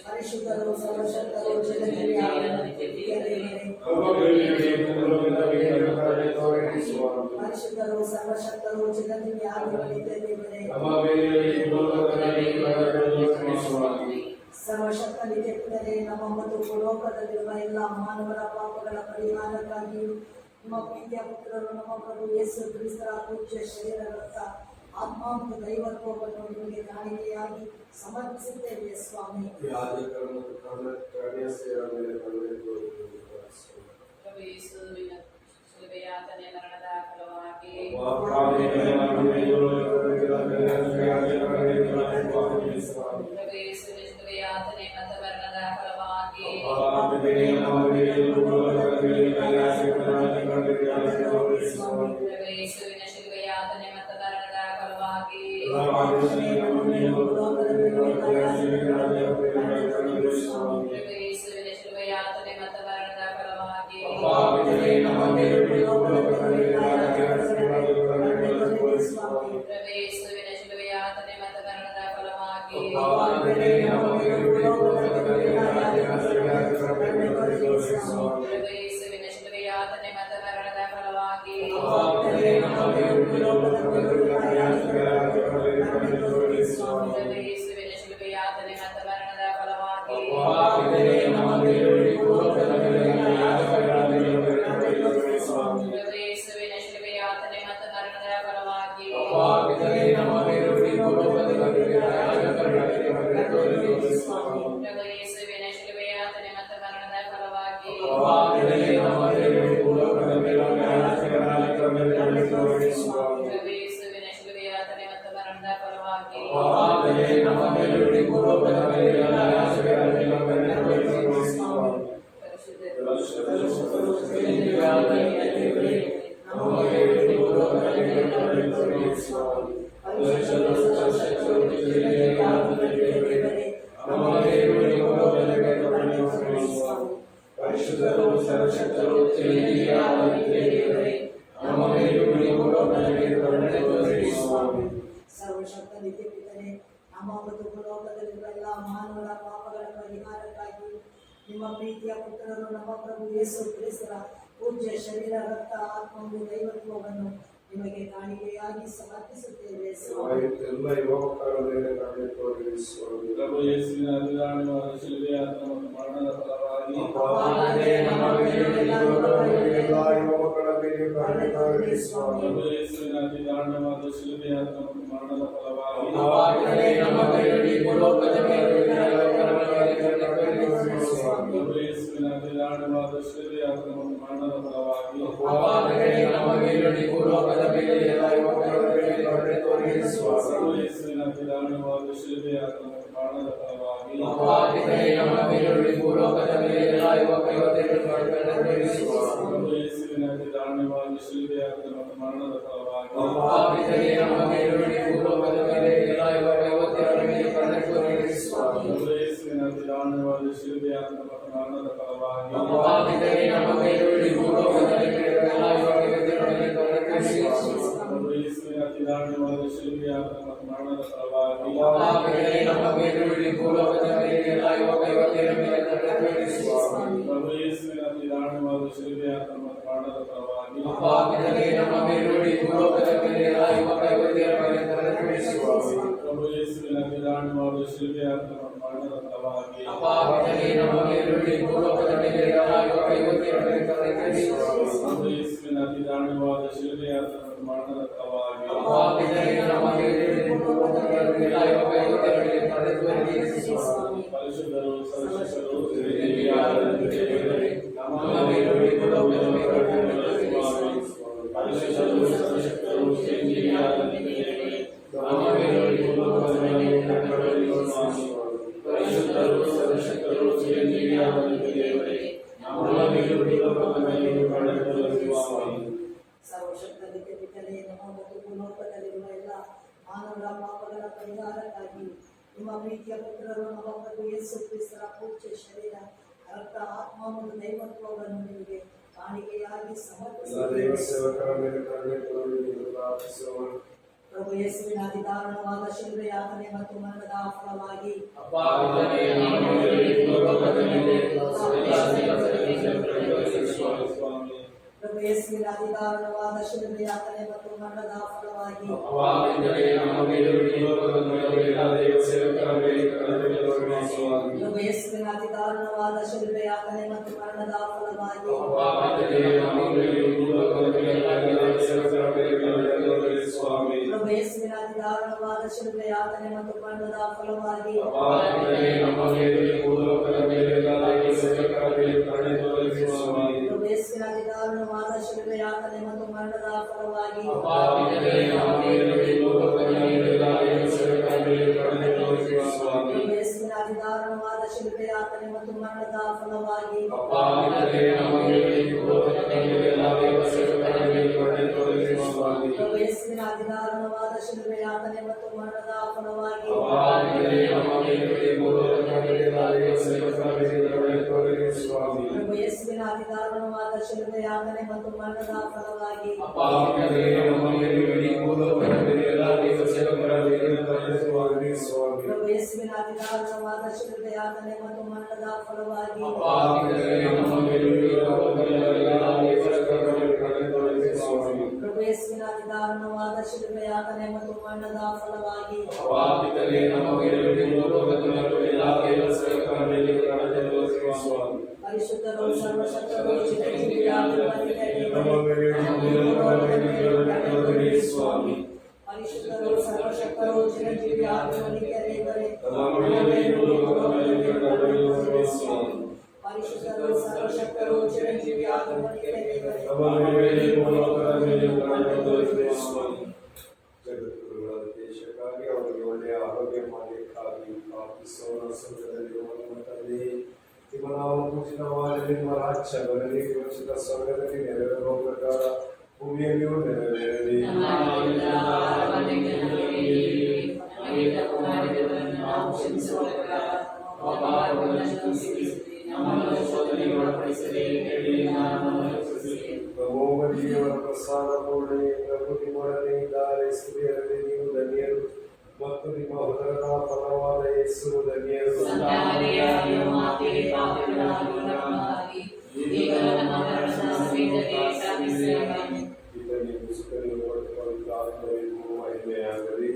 ಪರಿಶುದ್ಧರು ಸರ್ವಶಕ್ತರು ಚಿರಜೀವಿಯಾದ ದೇವರೇ, ನಮ್ಮ ಮೇಲೆ ಭೂಲೋಕದ ಮೇಲೆ ಕರುಣೆ ತೋರಿರಿ ಸ್ವಾಮಿ. ಪರಿಶುದ್ಧರು ಸರ್ವಶಕ್ತರು ಚಿರಜೀವಿಯಾದ ದೇವರೇ, ನಮ್ಮ ಮೇಲೆ ಭೂಲೋಕದ ಮೇಲೆ ಕರುಣೆ ತೋರಿರಿ ಸ್ವಾಮಿ. ಸರ್ವಶಕ್ತ ನಿತ್ಯಪಿತರೇ, ನಮ್ಮ ಮತ್ತು ಭೂಲೋಕದಲ್ಲಿರುವ ಎಲ್ಲ ಮಾನವರ ಪಾಪಗಳ ಪರಿಹಾರಕ್ಕಾಗಿ ನಿಮ್ಮ ಪ್ರೀತಿಯ ಪುತ್ರರು ನಮ್ಮ ಪ್ರಭು ಯೇಸು ಕ್ರಿಸ್ತರ ಪೂಜ್ಯ ಶರೀರ ರಕ್ತ ಆತ್ಮ ಮತ್ತು ದೈವತ್ವವನ್ನು ನಿಮಗೆ ಕಾಣಿಕೆಯಾಗಿ ಸಮರ್ಪಿಸುತ್ತೇವೆ ಸ್ವಾಮಿ. ಯಾಜಕರ ಮತ್ತು ಕರುಣೆಯ ಸೇವೆ ಮೇಲೆ ಕರುಣೆ ತೋರಿರಿ ಸ್ವಾಮಿ. ಪ್ರಭು ಯೇಸುವಿನ ಶಿಲುಬೆ ಯಾತನೆ ಮರಣದ ಫಲವಾಗಿ ಪಾಪಿಗಳೇ ನಮ್ಮ ಮೇಲೆ ರೋಗಿಗಳ ಮೇಲೆ ಕರುಣೆ ತೋರಿರಿ ಸ್ವಾಮಿ. ಪ್ರಭು ಯೇಸುವಿನ ಶಿಲುಬೆ ಯಾತನೆ ಮತ್ತು ಮರಣದ ಫಲವಾಗಿ ಪಾಪಿಗಳೇ ನಮ್ಮ ಮೇಲೆ ಭೂಲೋಕದ ಮೇಲೆ ಕರುಣೆ ತೋರಿರಿ ಸ್ವಾಮಿ. ಪ್ರಭು ಯೇಸುವಿನ ಶಿಲುಬೆ ಯಾತನೆ ಮತ್ತು ಮರಣದ ಫಲವಾಗಿ ಪಾಪಿಗಳೇ ನಮ್ಮ ಮೇಲೆ ಭೂಲೋಕದ ಮೇಲೆ ಕರುಣೆ ಸ್ವಾಮಿ. ಪ್ರಭು ಯೇಸುವಿನ ಶಿಲುಬೆ ಯಾತನೆ ಮತ್ತು ಮರಣದ ಫಲವಾಗಿ ಪಾಪಿಗಳೇ ನಮ್ಮ ಮೇಲೆ ಭೂಲೋಕದ ಮೇಲೆ ಸ್ವಾಮಿ. ಪ್ರಭು ಯೇಸುವಿನ ಶಿಲುಬೆ ಯಾತನೆ ಮತ್ತು ಮರಣದ ಫಲವಾಗಿ ಪಾಪಿಗಳೇ ನಮ್ಮ ಮೇಲೆ ಭೂಲೋಕದ ಮೇಲೆ ಸ್ವಾಮಿ. ಪ್ರಭು ಯೇಸುವಿನ ಶಿಲುಬೆ ಯಾತನೆ ಮತ್ತು ಮರಣದ ಫಲವಾಗಿ ಪಾಪಿಗಳೇ ನಮ್ಮ ಮೇಲೆ ಭೂಲೋಕದ ಮೇಲೆ ನಿತ್ಯ ಪಿತನೆ, ನಮ್ಮ ಮತ್ತು ಭೂಲೋಕದಲ್ಲಿರುವ ಎಲ್ಲ ಮಾನವರ ಪಾಪಗಳ ಪರಿಹಾರಕ್ಕಾಗಿ ನಿಮ್ಮ ಪ್ರೀತಿಯ ಪುತ್ರರು ನಮ್ಮ ಪ್ರಭು ಯೇಸು ಕ್ರಿಸ್ತರ ಪೂಜ್ಯ ಶರೀರ ರಕ್ತ ಆತ್ಮವು ದೈವತ್ವವನ್ನು ನಿಮಗೆ ಕಾಣಿಕೆಯಾಗಿ ಸಮರ್ಪಿಸುತ್ತೇವೆ. ಎಲ್ಲ ಯುವಕರ ಮೇಲೆ ಕರುಣೆ ತೋರಿರಿ ಸ್ವಾಮಿ. ಪ್ರಭು ಯೇಸುವಿನ ಅತಿದಾರುಣವಾದ ಶಿಲುಬೆಯ ಮತ್ತು ಮರಣದ ಫಲವಾಗಿ ಎಲ್ಲ ಯುವಕರ ಮೇಲೆ ಕರುಣೆ ತೋರಿರಿ ಸ್ವಾಮಿ. ಪ್ರಭು ಯೇಸುವಿನ ಅತಿದಾರುಣವಾದ ಶಿಲುಬೆಯ ಮತ್ತು ಮರಣದ ಫಲವಾಗಿ ಪ್ರಭು ಯೇಸುವಿನ ಅತಿದಾರುಣವಾದ ಶಿಲುಬೆಯ ಮತ್ತು ಮರಣದ ಫಲವಾಗಿ ಪ್ರಭು ಯೇಸುವಿನ ಅತಿದಾರುಣವಾದ ಶಿಲುಬೆಯ ಮತ್ತು ಮರಣದ ಫಲವಾಗಿ ಪ್ರಭು ಯೇಸುವಿನ ಅತಿದಾರುಣವಾದ ಶಿಲುಬೆಯ ಮತ್ತು ಮರಣದ ಫಲವಾಗಿ ಪ್ರಭು ಯೇಸುವಿನ ಅತಿದಾರುಣವಾದ ಶಿಲುಬೆಯ ಮತ್ತು ಮರಣದ ಫಲವಾಗಿ ಪ್ರಭು ಯೇಸುವಿನ ಅತಿದಾರುಣವಾದ ಶಿಲುಬೆಯ ಮತ್ತು ಮರಣದ ಫಲವಾಗಿ ಪ್ರಭು ಯೇಸುವಿನ ಅತಿದಾರುಣವಾದ ಶಿಲುಬೆಯ ಮತ್ತು ಮರಣದ ಫಲವಾಗಿ ಪ್ರಭು ಯೇಸುವಿನ ಅತಿದಾರುಣವಾದ ಶಿಲುಬೆಯ ಮತ್ತು ಮರಣದ ಫಲವಾಗಿ ಪ್ರಭು ಯೇಸುವಿನ ಅತಿದಾರುಣವಾದ ಶಿಲುಬೆಯ ಮತ್ತು ಮರಣದ ಫಲವಾಗಿ ಪರಿಶುದ್ಧರು ಸರ್ವಶಕ್ತರು ಪರಿಶುದ್ಧರು ಸರ್ವಶಕ್ತರು ಪರಿಶುದ್ಧರು ಸರ್ವಶಕ್ತರು ಸರ್ವಶಕ್ತ ನಿತ್ಯ ಪಿತನೇ, ನಮ್ಮ ಮತ್ತು ಭೂಲೋಕದಲ್ಲಿರುವ ಎಲ್ಲ ಮಾನವರ ಪಾಪಗಳ ಪರಿಹಾರಕ್ಕಾಗಿ ನಿಮ್ಮ ಪ್ರೀತಿಯ ಪುತ್ರರು ನಮ್ಮ ಪ್ರಭು ಯೇಸು ಕ್ರಿಸ್ತರ ಪೂಜ್ಯ ಶರೀರ ರಕ್ತ ಆತ್ಮ ಮತ್ತು ದೈವತ್ವವನ್ನು ನಿಮಗೆ ಕಾಣಿಕೆಯಾಗಿ ಎಲ್ಲ ದೈವ ಸಮರ್ಪಿಸುತ್ತೇವೆ. ಸೇವಕರ ಮೇಲೆ ಕರುಣೆ ತೋರಿರಿ ಎಂದು ಪ್ರಾರ್ಥಿಸೋಣ. ಪ್ರಭು ಯೇಸುವಿನ ಅತಿ ದಾರುಣವಾದ ಶಿಲುಬೆ ಯಾತನೆ ಮತ್ತು ಮರಣದ ಫಲವಾಗಿ ಪ್ರಭು ಯೇಸುವಿನ ಅತಿ ದಾರುಣವಾದ ಶಿಲುಬೆ ಯಾತನೆ ಮತ್ತು ಮರಣದ ಫಲವಾಗಿ ಪ್ರಭು ಯೇಸುವಿನ ಅತಿ ದಾರುಣವಾದ ಶಿಲುಬೆ ಯಾತನೆ ಮತ್ತು ಮರಣದ ಫಲವಾಗಿ ಪ್ರಭು ಯೇಸುವಿನ ಅತಿ ದಾರುಣವಾದ ಶಿಲುಬೆ ಯಾತನೆ ಮತ್ತು ಮರಣದ ಫಲವಾಗಿ ಪ್ರಭು ಯೇಸುವಿನ ಅತಿ ದಾರುಣವಾದ ಶಿಲುಬೆ ಯಾತನೆ ಮತ್ತು ಮರಣದ ಫಲವಾಗಿ ಪ್ರಭು ಯೇಸುವಿನ ಅತಿ ದಾರುಣವಾದ ಶಿಲುಬೆ ಯಾತನೆ ಮತ್ತು ಮರಣದ ಫಲವಾಗಿ ಪ್ರಭು ಯೇಸುವಿನ ಅತಿ ದಾರುಣವಾದ ಶಿಲುಬೆ ಯಾತನೆ ಮತ್ತು ಮರಣದ ಫಲವಾಗಿ ಪ್ರಭು ಯೇಸುವಿನ ಅತಿ ದಾರುಣವಾದ ಶಿಲುಬೆ ಯಾತನೆ ಮತ್ತು ಮರಣದ ಫಲವಾಗಿ ಪ್ರಭು ಯೇಸುವಿನ ಅತಿ ದಾರುಣವಾದ ಶಿಲುಬೆ ಯಾತನೆ ಮತ್ತು ಮರಣದ ಫಲವಾಗಿ ಪ್ರಭು ಯೇಸುವಿನ ಅತಿ ದಾರುಣವಾದ ಶಿಲುಬೆ ಯಾತನೆ ಮತ್ತು ಮರಣದ ಫಲವಾಗಿ ಪರಿಶುದ್ಧರು ಸರ್ವಶಕ್ತರು ಪರಿಶುದ್ಧರು ಸರ್ವಶಕ್ತರು ಚಿರಂಜೀವಿ ಆತ್ಮನಿತ್ಯ ದೇವರೇ ಪರಿಶುದ್ಧರು ಸರ್ವಶಕ್ತರು ಚಿರಂಜೀವಿ ಆತ್ಮನಿತ್ಯ ದೇವರೇ ಜಗದ್ಗುರುಗಳ ದೇಶಕ್ಕಾಗಿ ಅವರಿಗೆ ಒಳ್ಳೆಯ ಆರೋಗ್ಯ ಮಾಡಲಿಕ್ಕಾಗಿ ಪ್ರಾರ್ಥಿಸೋಣ. ಸ್ವರ್ಗದಲ್ಲಿರುವ ನಮ್ಮ ತಂದೆ, ನಿಮ್ಮ ನಾವು ಪೂಜಿತವಾಗಲಿ, ನಿಮ್ಮ ರಾಜ್ಯ ಬರಲಿ, ಯೋಚಿತ ಸ್ವರ್ಗದಲ್ಲಿ ನೆರವೇರುವ ಪ್ರಕಾರ ಭೂಮಿಯಲ್ಲಿಯೂ ನೆರವೇರಲಿ. ಪ್ರಭುದೇವರ ಪ್ರಸಾದ ಪೂರ್ಣೆ ಪ್ರಭು ನಿಮ್ಮೊಡನೆ ಇದ್ದಾರೆ, ಸ್ತ್ರೀಯರಲ್ಲಿ ನೀವು ಧನ್ಯರು ಮತ್ತು ನಿಮ್ಮ ಉದರದ ಫಲವಾದ ಯೇಸು ಧನ್ಯರು. ಸಂತ ಮರಿಯಾಳು ಮಾತೆ, ಪಾಪಿಗಳಾಗಿರುವ ನಮಗಾಗಿ ಈಗಲೂ ನಮ್ಮ ಮರಣದ ಸಮಯದಲ್ಲಿ ಪ್ರಾರ್ಥಿಸಿರಿ. ಇದನ್ನು ಸುಖದಲ್ಲಿ ಪಡೆದುಕೊಳ್ಳುವ ಆತ್ಮವಿಗೂ ಮಹಿಮೆಯಾಗಲಿ.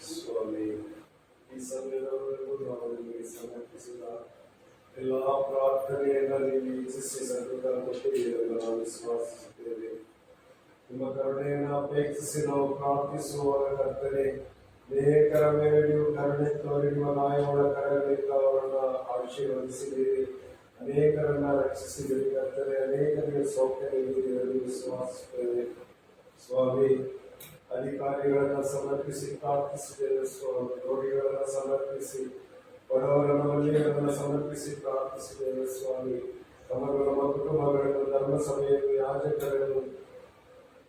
ಸ್ವಾಮಿ, ಈ ಸಮಯದವರೆಗೂ ನಾವು ನಿಮಗೆ ಸಮರ್ಪಿಸಿದ ಎಲ್ಲ ಪ್ರಾರ್ಥನೆಯನ್ನು ನೀವು ಇಚ್ಛಿಸಿ ಸತತ ಕೊಟ್ಟಿದ್ದೀರಲ್ಲ, ನಾವು ವಿಶ್ವಾಸಿಸುತ್ತೇವೆ. ನಿಮ್ಮ ಕರುಣೆಯನ್ನು ಅಪೇಕ್ಷಿಸಿ ನಾವು ಪ್ರಾರ್ಥಿಸುವಾಗ ಕರ್ತನೆ, ಅನೇಕರ ಮೇಲೆ ನೀವು ಕರುಣೆ ತೋರಿ ನಿಮ್ಮ ನ್ಯಾಯವುಳ್ಳ ಕರಗಳಿಂದ ಅವರನ್ನು ಆಶೀರ್ವದಿಸಿದ್ದೀರಿ, ಅನೇಕರನ್ನ ರಕ್ಷಿಸಿದ್ದೀರಿ ಕರ್ತನೆ, ಅನೇಕರಿಗೆ ಸೌಖ್ಯ ನೀಡಿದ್ದೀರಿ ವಿಶ್ವಾಸಿಸುತ್ತೇವೆ. ಸ್ವಾಮಿ, ಅಧಿಕಾರಿಗಳನ್ನು ಸಮರ್ಪಿಸಿ ಪ್ರಾರ್ಥಿಸಿದ್ದೇವೆ ಸ್ವಾಮಿ, ರೋಗಿಗಳನ್ನು ಸಮರ್ಪಿಸಿ, ಬಡವರನ್ನು ಮಹಿಳೆಯರನ್ನು ಸಮರ್ಪಿಸಿ ಪ್ರಾರ್ಥಿಸಿದ್ದೇವೆ ಸ್ವಾಮಿ. ತಮಗೂ ನಮ್ಮ ಕುಟುಂಬಗಳನ್ನು, ಧರ್ಮಸಭೆಯನ್ನು, ಯಾಜಕರನ್ನು,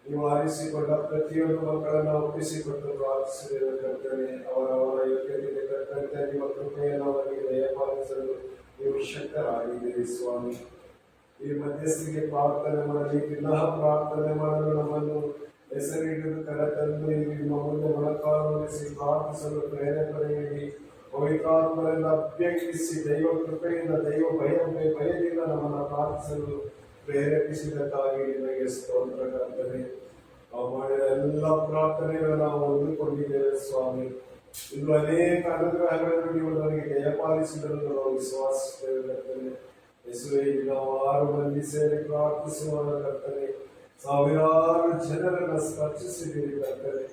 ನೀವು ಆರಿಸಿಕೊಂಡ ಪ್ರತಿಯೊಂದು ಮಕ್ಕಳನ್ನು ಒಪ್ಪಿಸಿಕೊಟ್ಟು ಪ್ರಾರ್ಥಿಸಿದ್ದೇವೆ ಕರ್ತನೆ. ಅವರವರ ಯೋಗ್ಯತೆಗೆ ತಕ್ಕಂತೆ ನಿಮ್ಮ ಕೃಪೆಯನ್ನು ಅವರಿಗೆ ದಯಪಾಲಿಸಲು ನೀವು ಶಕ್ತರಾಗಿದ್ದೀರಿ ಸ್ವಾಮಿ. ಈ ಮಧ್ಯಸ್ಥಿಗೆ ಪ್ರಾರ್ಥನೆ ಮಾಡಲಿ, ಪುನಃ ಪ್ರಾರ್ಥನೆ ಮಾಡಲು ನಮ್ಮನ್ನು ಹೆಸರಿಡಿದು ಕರೆತಂದು ನಿಮ್ಮ ಮುಂದೆ ಮೊಣಕಾಲೂರಿಸಿ ಪ್ರಾರ್ಥಿಸಲು ಪ್ರೇರಣೆ ನೀಡಿ, ಪವಿತ್ರಾತ್ಮರಿಂದ ಅಭ್ಯರ್ಥಿಸಿ ದೈವ ಕೃಪೆಯಿಂದ ದೈವ ಭಯದಿಂದ ನಮ್ಮನ್ನು ಪ್ರಾರ್ಥಿಸಲು ಪ್ರೇರೇಪಿಸಿದ್ದಕ್ಕಾಗಿ ನಿಮಗೆ ಸ್ತೋತ್ರ ಕರ್ತನೆ. ನಾವು ಮಾಡಿದ ಎಲ್ಲ ಪ್ರಾರ್ಥನೆಗಳನ್ನು ನಾವು ಹೊಂದಿಕೊಂಡಿದ್ದೇವೆ ಸ್ವಾಮಿ. ಇನ್ನು ಅನೇಕ ಅನುಗ್ರಹಗಳನ್ನು ನೀವು ನನಗೆ ದಯಪಾಲಿಸಿದರೂ ನಾವು ವಿಶ್ವಾಸಿಸುತ್ತೇವೆ ಕರ್ತನೆ. ಯೇಸುವೇ, ನಾವು 6 ಮಂದಿ ಸೇರಿ ಪ್ರಾರ್ಥಿಸುವಾಗ ಕರ್ತನೆ, ಸಾವಿರಾರು ಜನರನ್ನು ಸ್ಪರ್ಶಿಸಿದ್ದೀರಿ ಕರ್ತನೆ.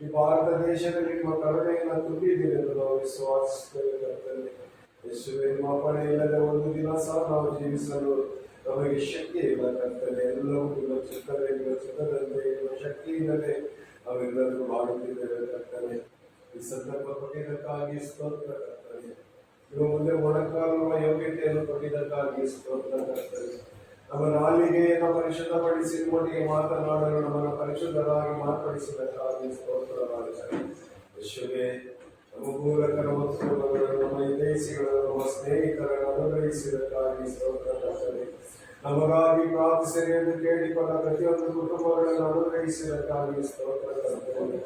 ಈ ಭಾರತ ದೇಶದಲ್ಲಿ ನಿಮ್ಮ ಕರುಣೆಯನ್ನು ತುಂಬಿದ್ದೀರಿ ಎಂದು ನಾವು ವಿಶ್ವಾಸಿಸುತ್ತೇವೆ ಕರ್ತನೆ. ಯೇಸುವೇ, ನಿಮ್ಮ ಅಪ್ಪಣೆ ಇಲ್ಲದೆ ಒಂದು ದಿನ ಸಹ ನಾವು ಜೀವಿಸಲು ನಮಗೆ ಶಕ್ತಿ ಇಲ್ಲ ಕರ್ತನೆ. ಎಲ್ಲವೂ ನಿಮ್ಮ ಚಿತ್ತದಂತೆ ನಿಮ್ಮ ಶಕ್ತಿಯಿಂದಲೇ ನಾವೆಲ್ಲರೂ ಮಾಡುತ್ತಿದ್ದೇವೆ ಕರ್ತನೆ. ಈ ಸಂದರ್ಭ ಕೊಟ್ಟಿದ್ದಕ್ಕಾಗಿ ಸ್ತೋತ್ರ ಕರ್ತನೆ. ನಿಮ್ಮ ಮುಂದೆ ಮೊಣಕಾಲುವ ಯೋಗ್ಯತೆಯನ್ನು ಕೊಟ್ಟಿದ್ದಕ್ಕಾಗಿ ಸ್ತೋತ್ರ ಕರ್ತನೆ. ನಮ್ಮ ನಾಲಿಗೆಯನ್ನು ಪರಿಶುದ್ಧಪಡಿಸಿ ನಿಮ್ಮೊಟ್ಟಿಗೆ ಮಾತನಾಡಲು ನಮ್ಮನ್ನು ಪರಿಶುದ್ಧರಾಗಿ ಮಾರ್ಪಡಿಸಿದ್ದಕ್ಕಾಗಿ ಸ್ತೋತ್ರ ಮಾಡ್ತಾರೆ. ಯೇಸುವೇ, ನಮ್ಮ ಮೂಲಕ ನಮ್ಮ ಕುಟುಂಬಗಳನ್ನು, ನಮ್ಮ ಹಿತೈಷಿಗಳನ್ನು, ನಮ್ಮ ಸ್ನೇಹಿತರನ್ನು ಅನುಗ್ರಹಿಸಿದ್ದಕ್ಕಾಗಿ ಸ್ತೋತ್ರ ಕರ್ತನೆ. ನಮಗಾಗಿ ಪ್ರಾರ್ಥಿಸಿರಿ ಎಂದು ಕೇಳಿಕೊಂಡ ಪ್ರತಿಯೊಂದು ಕುಟುಂಬಗಳನ್ನು ಅನುಗ್ರಹಿಸಿದ್ದಕ್ಕಾಗಿ ಸ್ತೋತ್ರ ಕರ್ತನೆ.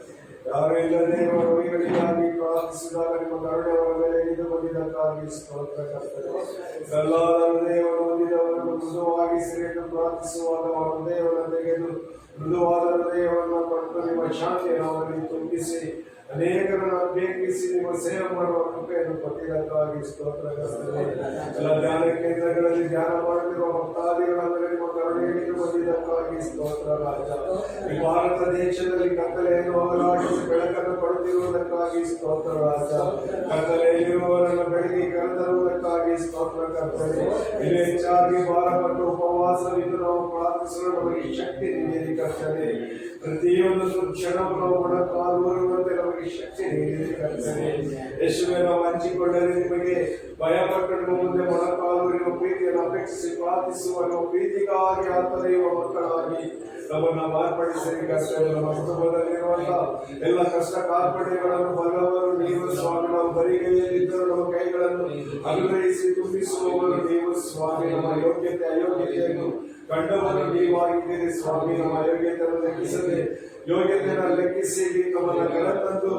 ಯಾರು ಇಲ್ಲದೆ ರೋಗಿಗಳಿಗಾಗಿ ಪ್ರಾರ್ಥಿಸಿದಾಗ ನಿಮ್ಮ ಕರುಣೆ ಅವರ ಮೇಲೆ ಇಳಿದು ಬಂದಿದ್ದಕ್ಕಾಗಿ ಸ್ತೋತ್ರ ಕರ್ತನೆ. ಕಲ್ಲಾದ ಹೃದಯವನ್ನು ಹೊಂದಿದವರನ್ನು ಮೃದುವಾಗಿಸಿರಿ ಎಂದು ಪ್ರಾರ್ಥಿಸುವಾಗ ಅವರ ಹೃದಯವನ್ನು ತೆಗೆದು ಮೃದುವಾದ ಹೃದಯವನ್ನು ಕೊಟ್ಟು ನಿಮ್ಮ ಶಾಂತಿಯನ್ನು ಅವರಲ್ಲಿ ತುಂಬಿಸಿ ಅನೇಕರನ್ನು ಅಭ್ಯರ್ಥಿಸಿ ನಿಮ್ಮ ಸೇವೆ ಮಾಡುವ ಕೃಪೆಯನ್ನು ಕೊಟ್ಟಿದ್ದಕ್ಕಾಗಿ ಸ್ತೋತ್ರ ಕರ್ತನೆ. ಎಲ್ಲ ಧ್ಯಾನ ಕೇಂದ್ರಗಳಲ್ಲಿ ಧ್ಯಾನ ಮಾಡುತ್ತಿರುವ ಭಕ್ತಾದಿಗಳ ಮೇಲೆ ನಿಮ್ಮ ಕರುಣೆ ಇಳಿದು ಬಂದಿದ್ದಕ್ಕಾಗಿ ಸ್ತೋತ್ರ ರಾಜ. ಈ ಭಾರತ ದೇಶದಲ್ಲಿ ಕತ್ತಲೆಯನ್ನು ಹೋಗಲಾಡಿಸಿ ಬೆಳಕನ್ನು ಕೊಡುತ್ತಿರುವುದಕ್ಕಾಗಿ ಸ್ತೋತ್ರ ರಾಜ. ಕತ್ತಲೆಯಲ್ಲಿರುವವರನ್ನು ಬೆಳಗ್ಗೆ ಕರೆತರುವುದಕ್ಕಾಗಿ ಸ್ತೋತ್ರ ಕರ್ತನೆ. ಇಲ್ಲಿ ಹೆಚ್ಚಾಗಿ ಭಾರಪಟ್ಟು ಉಪವಾಸವಿದ್ದು ನಾವು ಪ್ರಾರ್ಥಿಸಲು ನಮಗೆ ಶಕ್ತಿ ನೀಡಿರಿ ಕರ್ತನೆ. ಪ್ರತಿಯೊಂದು ಕ್ಷಣವು ನಾವು ಮೊಣಕಾಲೂರುವಂತೆ ನಮಗೆ ಶಕ್ತಿ ನೀಡಿರಿ ಕರ್ತನೆ. ಯೇಸುವೇ, ನಾವು ಹಂಚಿಕೊಳ್ಳದೆ ನಿಮಗೆ ಭಯಪಟ್ಟು ನಿಮ್ಮ ಮುಂದೆ ಮೊಣಕಾಲೂರಿನ ಪ್ರೀತಿಯನ್ನು ಅಪೇಕ್ಷಿಸಿ ಪ್ರಾರ್ಥಿಸುವ ನಮ್ಮ ಪ್ರೀತಿಗಾಗಿ ಆತನೆಯುವ ಮಕ್ಕಳಾಗಿ ನಮ್ಮನ್ನು ಮಾರ್ಪಡಿಸಿರಿ ಕರ್ತನೆ. ನಮ್ಮ ಕುಟುಂಬದಲ್ಲಿರುವಂತಹ ಎಲ್ಲ ಕಷ್ಟ ಕಾರ್ಪಣ್ಯಗಳನ್ನು ಬಲ್ಲವರು ನೀವು ಸ್ವಾಮಿ. ನಾವು ಬರಿಗೈಯಲ್ಲಿದ್ದರೂ ನಮ್ಮ ಕೈಗಳನ್ನು ಅನುಗ್ರಹಿಸಿ ತುಂಬಿಸುವವರು ನೀವು ಸ್ವಾಮಿ. ನಮ್ಮ ಯೋಗ್ಯತೆ ಅಯೋಗ್ಯತೆಯನ್ನು ಕಂಡವರು ನೀವಾಗಿದ್ದೀರಿ ಸ್ವಾಮಿ. ನಮ್ಮ ಅಯೋಗ್ಯತೆಯನ್ನು ಲೆಕ್ಕಿಸದೆ ಯೋಗ್ಯತೆಯನ್ನು ಲೆಕ್ಕಿಸಿ ನಮ್ಮನ್ನು ಕರೆತಂದು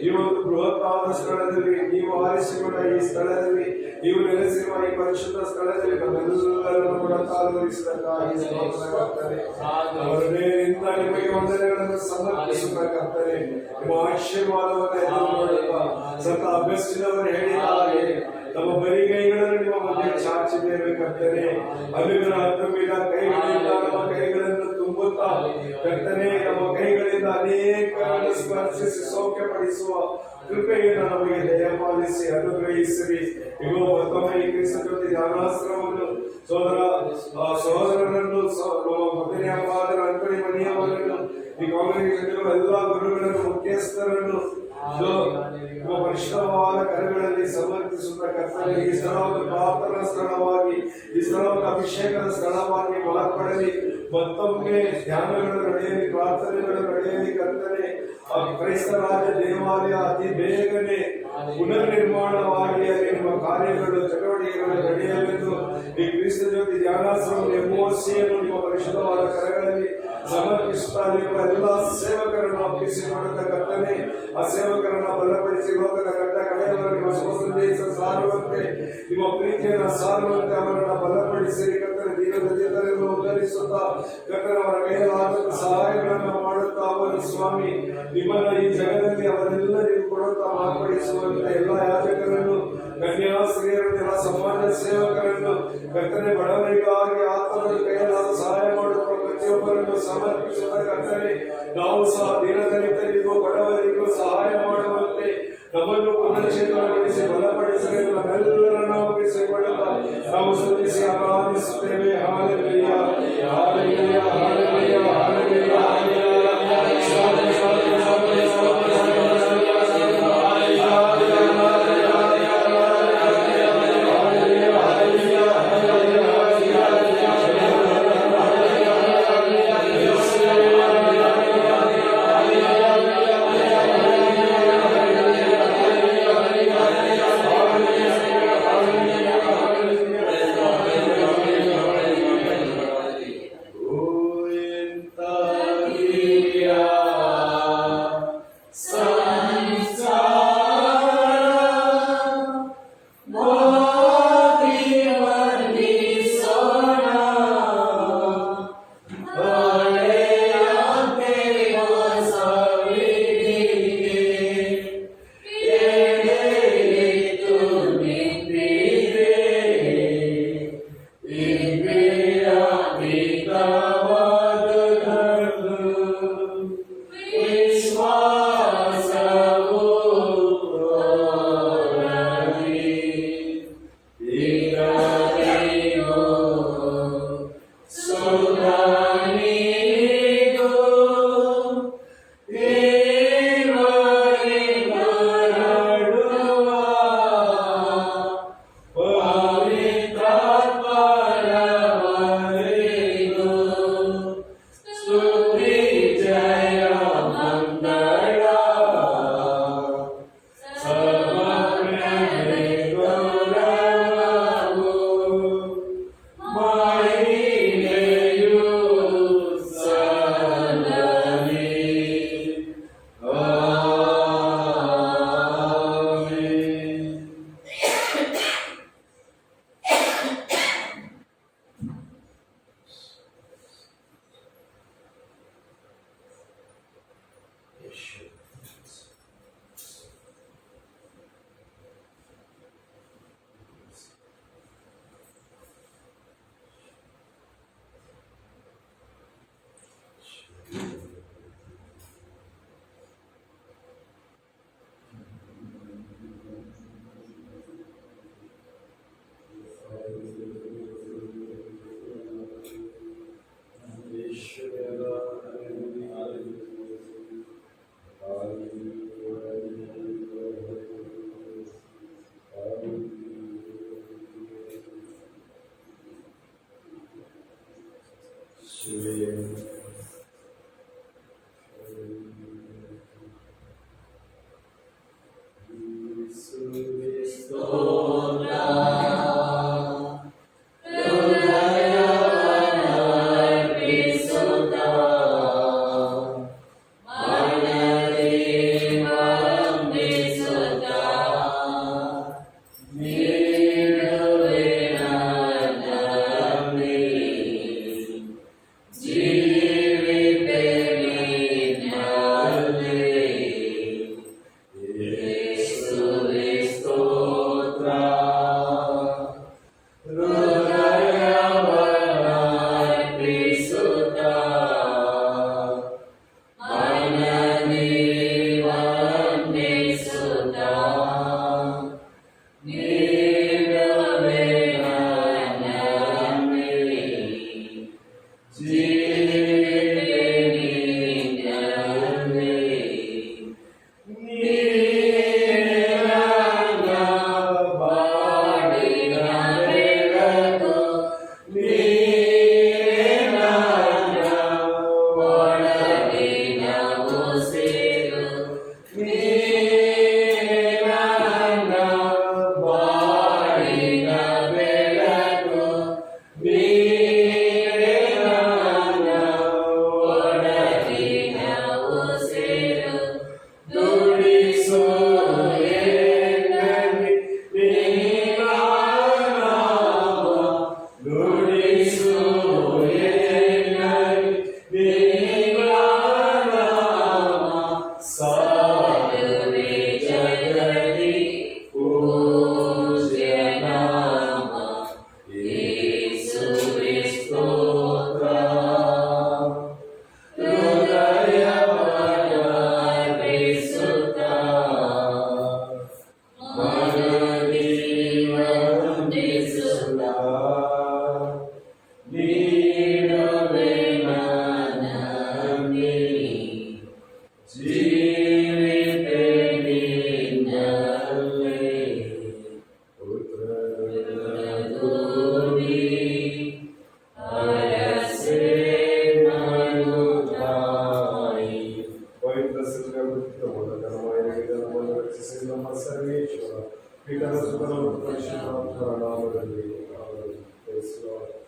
ಈ ಒಂದು ಬೃಹತ್ತಾದ ಸ್ಥಳದಲ್ಲಿ ನೀವು ಆರಿಸಿಕೊಂಡ ಈ ಸ್ಥಳದಲ್ಲಿ ನೀವು ನೆಲೆಸಿರುವ ಈ ಪರಿಶುದ್ಧ ಸ್ಥಳದಲ್ಲಿ ನಮ್ಮೆಲ್ಲರನ್ನು ಕೂಡ ತಾಲೂರಿಸಿದಕ್ಕಾಗಿ ಸ್ತೋತ್ರವಾಗುತ್ತದೆ. ಅವರನ್ನೇನಿಂದ ನಿಮಗೆ ವಂದನೆಗಳನ್ನು ಸಮರ್ಪಿಸಬೇಕಾಗ್ತದೆ. ನಿಮ್ಮ ಆಶೀರ್ವಾದವನ್ನು ಎದುರು ನೋಡುತ್ತಾ ಸತ ಅಭ್ಯಸಿದವರು ಹೇಳಿದ ಹಾಗೆ ನಮ್ಮ ಬರಿಗೈಗಳನ್ನು ನಿಮ್ಮ ಮಧ್ಯೆ ಚಾಚಿದ್ದೇವೆ ಕರ್ತನೆ. ಅನುಗ್ರಹ ತುಂಬಿದ ಕೈಗಳಿಂದ ನಮ್ಮ ಕೈಗಳನ್ನು ತುಂಬುತ್ತಾ ಕರ್ತನೆ ನಮ್ಮ ಕೈಗಳಿಂದ ಅನೇಕರನ್ನು ಸ್ಪರ್ಶಿಸಿ ಸೌಖ್ಯಪಡಿಸುವ ಕೃಪೆಯನ್ನು ನಮಗೆ ದಯಪಾಲಿಸಿ ಅನುಗ್ರಹಿಸಿರಿ. ಇಗೋ ಮತ್ತೊಮ್ಮೆ ಈ ಕ್ರಿಸ್ತ ಜ್ಯೋತಿ ಧ್ಯಾನಾಶ್ರಮವನ್ನು ಸಹೋದರರನ್ನು ಮೊದಲನೇ ಫಾದರ್ ಅಂಕಣಿ ಮನೆಯವರನ್ನು ಈ ಕಾಂಗ್ರೆಗೇಷನ್ ಎಲ್ಲ ಗುರುಗಳನ್ನು ಮುಖ್ಯಸ್ಥರನ್ನು ನಿಮ್ಮ ಪರಿಶುದ್ಧವಾದ ಕರೆಗಳಲ್ಲಿ ಸಮರ್ಪಿಸುತ್ತ ಕರ್ತನೆ ಈ ಸ್ಥಳವನ್ನು ಪ್ರಾರ್ಥನಾ ಸ್ಥಳವಾಗಿ ಈ ಸ್ಥಳವನ್ನು ಅಭಿಷೇಕದ ಸ್ಥಳವಾಗಿ ಮಾರ್ಪಡಲಿ. ಮತ್ತೊಮ್ಮೆ ಧ್ಯಾನಗಳು ನಡೆಯಲಿ, ಪ್ರಾರ್ಥನೆಗಳು ನಡೆಯಲಿ ಕರ್ತನೆ. ಕ್ರೈಸ್ತ ರಾಜ ದೇವಾಲಯ ಅತಿ ಬೇಗನೆ ಪುನರ್ ನಿರ್ಮಾಣವಾಗಿ ಅಲ್ಲಿ ನಿಮ್ಮ ಕಾರ್ಯಗಳು ಚಟುವಟಿಕೆಗಳು ನಡೆಯಲೆಂದು ಈ ಕ್ರಿಸ್ತ ಜ್ಯೋತಿ ಧ್ಯಾನಾಶ್ರಮ ಎಂಒಸಿಯನ್ನು ನಿಮ್ಮ ಪರಿಶುದ್ಧವಾದ ಕರೆಗಳಲ್ಲಿ ಸಮರ್ಪಿಸುತ್ತಾ ನಿಮ್ಮ ಎಲ್ಲ ಸೇವಕರನ್ನು ಅಪ್ಪಿಸಿಕೊಳ್ಳುತ್ತ ಕರ್ತನೆ. ಆ ಸೇವಕರನ್ನು ಬಲಪಡಿಸಿ ಲೋಕದ ಕಟ್ಟ ಕಡೆಯವರ ನಿಮ್ಮ ಸ್ವಸಂದೇಶ ಸಾರುವಂತೆ ನಿಮ್ಮ ಪ್ರೀತಿಯನ್ನು ಸಾರುವಂತೆ ಅವರನ್ನು ಬಲಪಡಿಸಿರಿ ಕರ್ತನೆ. ದೀನದಲ್ಲಿದ್ದರೆಂದು ಉದ್ಧರಿಸುತ್ತಾ ಕರ್ತನೆ ಅವರ ಕೈಯಲ್ಲಾದ ಸಹಾಯಗಳನ್ನು ಮಾಡುತ್ತಾ ಅವರು ಸ್ವಾಮಿ ನಿಮ್ಮನ್ನ ಈ ಜಗದಲ್ಲಿ ಅವರೆಲ್ಲರಿಗೂ ಕೊಡುತ್ತಾ ಮಾರ್ಪಡಿಸುವಂತೆ ಎಲ್ಲ ಯಾಜಕರನ್ನು ಕನ್ಯಾಸ್ತ್ರೀಯರನ್ನು ಎಲ್ಲ ಸಮಾಜ ಸೇವಕರನ್ನು ಕರ್ತನೆ ಬಡವರಿಗಾಗಿ ಆತ್ಮದಲ್ಲಿ ಕೈಯಲ್ಲಾದ ಸಹಾಯ ಮಾಡುವ ಪ್ರತಿಯೊಬ್ಬರನ್ನು ಸಮರ್ಪಿಸುತ್ತ ಕರ್ತನೆ ನಾವು ಸಹ ದೀನದಲಿತರಿಗೂ ಬಡವರಿಗೂ ಸಹಾಯ ಮಾಡುವಂತೆ ನಮ್ಮನ್ನು ಪುನಶ್ಚೇತನಗೊಳಿಸಿ ಬಲಪಡಿಸಲು ನಮ್ಮೆಲ್ಲರನ್ನು ಒಪ್ಪಿಸಿಕೊಳ್ಳುತ್ತಾ ನಾವು ಸ್ತುತಿಸಿ ಆರಾಧಿಸುತ್ತೇವೆ. Hallelujah, hallelujah, hallelujah, hallelujah, hallelujah. ಸರ್ವೇಶ್ವರ ಪಿತನ ಸುತನ ಮತ್ತು ಪರಿಶುದ್ಧಾತ್ಮರ ನಾಮದಲ್ಲಿ ಆಮೆನ್. Praise God.